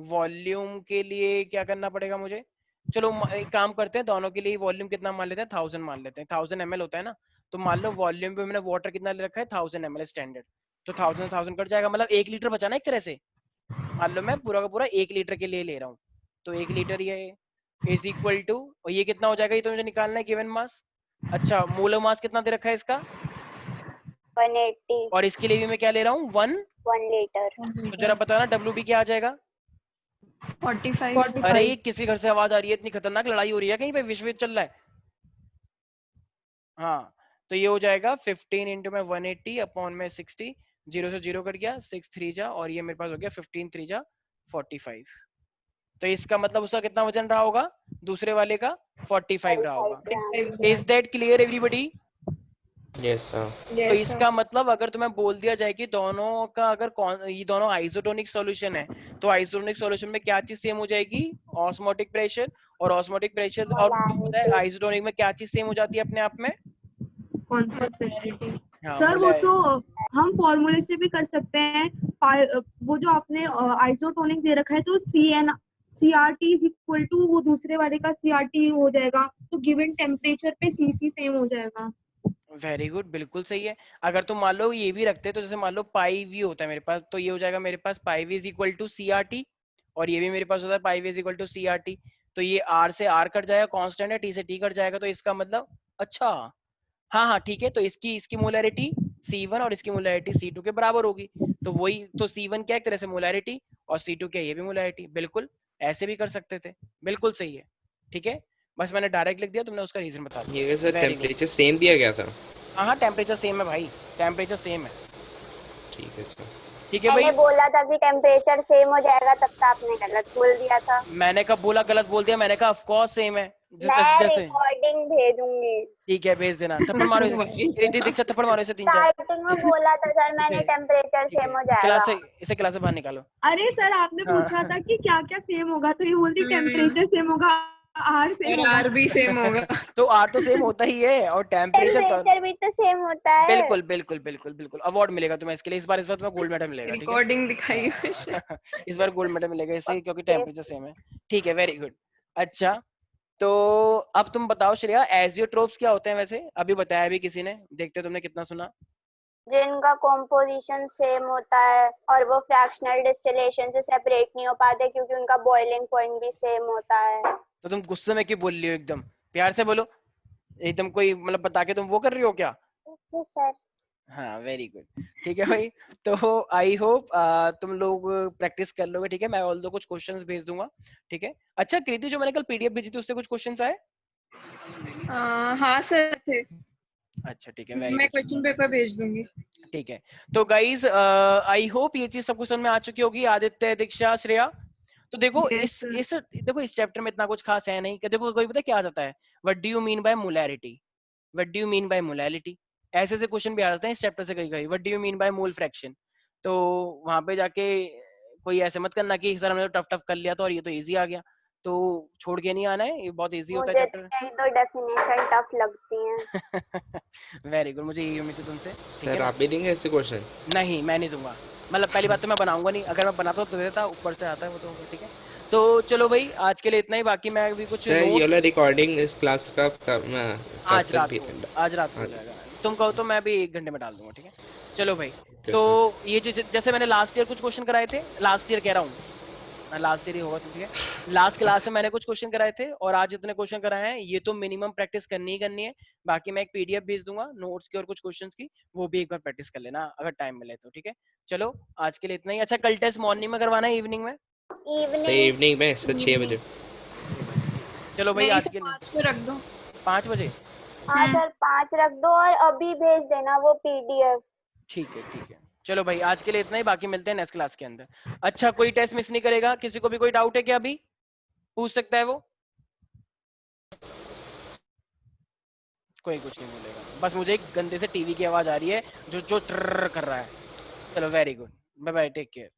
वॉल्यूम के लिए क्या करना पड़ेगा मुझे? चलो एक काम करते हैं, दोनों के लिए वॉल्यूम कितना मान लेते हैं, 1000 मान लेते हैं, 1000 ml होता है ना। तो मान लो वॉल्यूम पे मैंने वाटर कितना ले रखा है, 1000 ml स्टैंडर्ड। तो 1000 कट जाएगा, मतलब 1 लीटर बचा ना एक तरह से। मान लो मैं पूरा का पूरा 1 लीटर के लिए ले रहा हूँ, तो 1 लीटर ये इज इक्वल टू, और ये कितना हो जाएगा, ये तो मुझे निकालना है गिवन मास। अच्छा मोलर मास कितना दे रखा है इसका? 180 और इसके लिए भी मैं क्या ले रहा हूँ 1 लीटर। तो जरा बताना WB क्या आ जाएगा? 45 अरे ये किसी घर से आवाज आ रही है, इतनी खतरनाक लड़ाई हो रही है कहीं पे, विश्व युद्ध चल रहा है। हाँ तो ये हो जाएगा 15 इंटू में 180 अपॉन में 60, 0 से 0 कट गया, 6 3 जा, और ये मेरे पास हो गया 15 3 जा 45। तो इसका मतलब उसका कितना वजन रहा होगा दूसरे वाले का? 45 रहा होगा। 45 gram. Is that clear everybody? Yes sir. तो इसका मतलब अगर तुम्हें बोल दिया जाए कि दोनों का अगर ये दोनों आइसोटोनिक सॉल्यूशन है, तो आइसोटोनिक सॉल्यूशन में क्या चीज सेम हो जाएगी? Osmotic pressure. और ऑस्मोटिक प्रेशर और पता है आइसोटोनिक में क्या चीज सेम हो जाती है अपने आप में? कॉन्सेंट्रेशन। हाँ, सर वो तो हम फॉर्मूले से भी कर सकते हैं। वो जो आपने आइसोटोनिक दे रखा है तो CRT इज इक्वल टू वो दूसरे वाले का CRT हो जाएगा, तो गिवन टेम्परेचर पे CC सेम हो जाएगा। वेरी गुड, बिल्कुल सही है। अगर तुम मान लो ये भी रखते तो जैसे मान लो पाई वी होता है मेरे पास, तो ये हो जाएगा मेरे पास pi V is equal to CRT, और ये भी मेरे पास होता है pi V is equal to CRT। तो ये R से R कट जाएगा, कांस्टेंट है, T से T कट जाएगा, तो इसका मतलब अच्छा हाँ हाँ ठीक है, तो इसकी मोलैरिटी C1 और इसकी मोलैरिटी C2 के बराबर होगी। तो वही तो C1 क्या एक तरह से मोलैरिटी और C2 क्या ये भी मोलैरिटी। बिल्कुल ऐसे भी कर सकते थे, बिल्कुल सही है। ठीक है, बस मैंने डायरेक्ट लिख दिया, तुमने उसका रीजन बता दिया। ये sir very good. Temperature same दिया गया था। हाँ हाँ टेम्परेचर सेम है भाई, टेम्परेचर सेम है। ठीक है सर। ठीक है भाई, मैंने बोला था कि टेम्परेचर सेम हो जाएगा, तब तो आपने गलत बोल दिया था। मैंने कब बोला गलत बोल दिया? मैंने कहा ऑफ कोर्स सेम है। मैं जैसे रिकॉर्डिंग भेजूंगी। ठीक है भेज देना, थप्पड़ मारो इसे, कृति दीक्षित थप्पड़ मारो इसे 3 4। स्टार्टिंग में बोला था सर मैंने टेम्परेचर ठीक सेम हो है, क्लास जाएगा। से इसे क्लास से बाहर निकालो। अरे सर आपने हाँ। पूछा था कि क्या क्या सेम होगा, तो ये बोलती टेम्परेचर सेम होगा, R सेम और होगा। R भी सेम होगा। तो R तो सेम होता ही है, और टेम्परेचर तो टेम्परेचर भी तो सेम होता है। बिल्कुल बिल्कुल बिल्कुल बिल्कुल। अवार्ड मिलेगा तुम्हें इसके लिए, इस बार तुम्हें गोल्ड मेडल मिलेगा। ठीक रिकॉर्डिंग दिखाई है इस बार गोल्ड मेडल मिलेगा इससे, क्योंकि टेम्परेचर सेम है। ठीक है, वेरी गुड। अच्छा तो अब तुम बताओ श्रेया, एजियोट्रोप्स क्या होते हैं वैसे? अभी बताया भी किसी ने, देखते तुमने कितना सुना। जिनका कॉम्पोजिशन सेम होता है और वो फ्रैक्शनल डिस्टिलेशन से सेपरेट नहीं हो पाते क्योंकि उनका बॉइलिंग पॉइंट भी सेम होता है। तो तुम गुस्से में क्यों बोल रही हो? एकदम प्यार से बोलो, एकदम कोई मतलब बता के तुम वो कर रही हो क्या? Okay sir. हाँ वेरी गुड। ठीक है भाई, तो आई होप तुम लोग प्रैक्टिस कर लोगे। ठीक है, मैं ऑल दो कुछ क्वेश्चंस भेज दूंगा। ठीक है। अच्छा कृति, जो मैंने कल PDF भेजी थी उससे कुछ क्वेश्चंस आए? हाँ सर थे, अच्छा ठीक है, वेरी मैं गुड। क्वेश्चन पेपर भेज दूंगी। ठीक है, तो गाइज आई होप ये चीज सबको समझ में आ चुकी होगी। आदित्य, दीक्षा, श्रेया, तो देखो Yes, sir. इस चैप्टर में इतना कुछ खास है नहीं कि देखो कोई पता क्या आ जाता है, what do you mean by molarity, what do you mean by molarity, ऐसे ऐसे क्वेश्चन भी आ जाते हैं इस चैप्टर से कहीं कहीं। What do you mean by mole fraction, तो वहां पे जाके कोई ऐसे मत करना कि सर हमने तो टफ टफ कर लिया था और ये तो इजी आ गया, तो छोड़ के नहीं आना है, ये बहुत इजी होता है मुझे तो चैप्टर। यही तो डेफिनेशन टफ लगती हैं। वेरी गुड, मुझे यही उम्मीद थी तुमसे। ठीक है सर ना? आप भी देंगे ऐसे क्वेश्चन? नहीं मैं नहीं दूंगा, मतलब पहली बात तो मैं बनाऊंगा नहीं, अगर मैं बनाता तो देता, ऊपर से आता है वो तो। ठीक है, तो चलो भाई आज के लिए इतना ही, बाकी मैं अभी कुछ सर ये नोट्स वाला रिकॉर्डिंग इस क्लास का कब आज तक रात भी? को, आज रात को हो आज- जाएगा। तुम कहो तो मैं भी 1 घंटे में डाल दूंगा। ठीक है, चलो भाई। Okay, तो sir. ये जो जैसे मैंने लास्ट ईयर कुछ क्वेश्चन कराए थे, लास्ट ईयर कह रहा हूँ, लास्ट ईयर ही होगा तो ठीक है, लास्ट क्लास में मैंने कुछ क्वेश्चन कराए थे और आज इतने क्वेश्चन कराए हैं, ये तो मिनिमम प्रैक्टिस करनी ही करनी है। बाकी मैं एक PDF भेज दूंगा नोट्स की और कुछ क्वेश्चंस की, वो भी एक बार प्रैक्टिस कर लेना अगर टाइम मिले तो। ठीक है, चलो आज के लिए इतना ही। अच्छा कल टेस्ट मॉर्निंग में करवाना है इवनिंग में? Sir evening. इवनिंग में सर 6 बजे। चलो भाई नहीं आज सर के लिए 5 पे रख दो। 5 बजे। हाँ सर 5 रख दो और अभी भेज देना वो PDF। ठीक है ठीक है, चलो भाई आज के लिए इतना ही, बाकी मिलते हैं नेक्स्ट क्लास के अंदर। अच्छा कोई टेस्ट मिस नहीं करेगा? किसी को भी कोई डाउट है क्या? अभी पूछ सकता है वो, कोई कुछ नहीं बोलेगा, बस मुझे एक गंदे से टीवी की आवाज आ रही है जो जो ट्रर कर रहा है। चलो very good, bye bye, take care.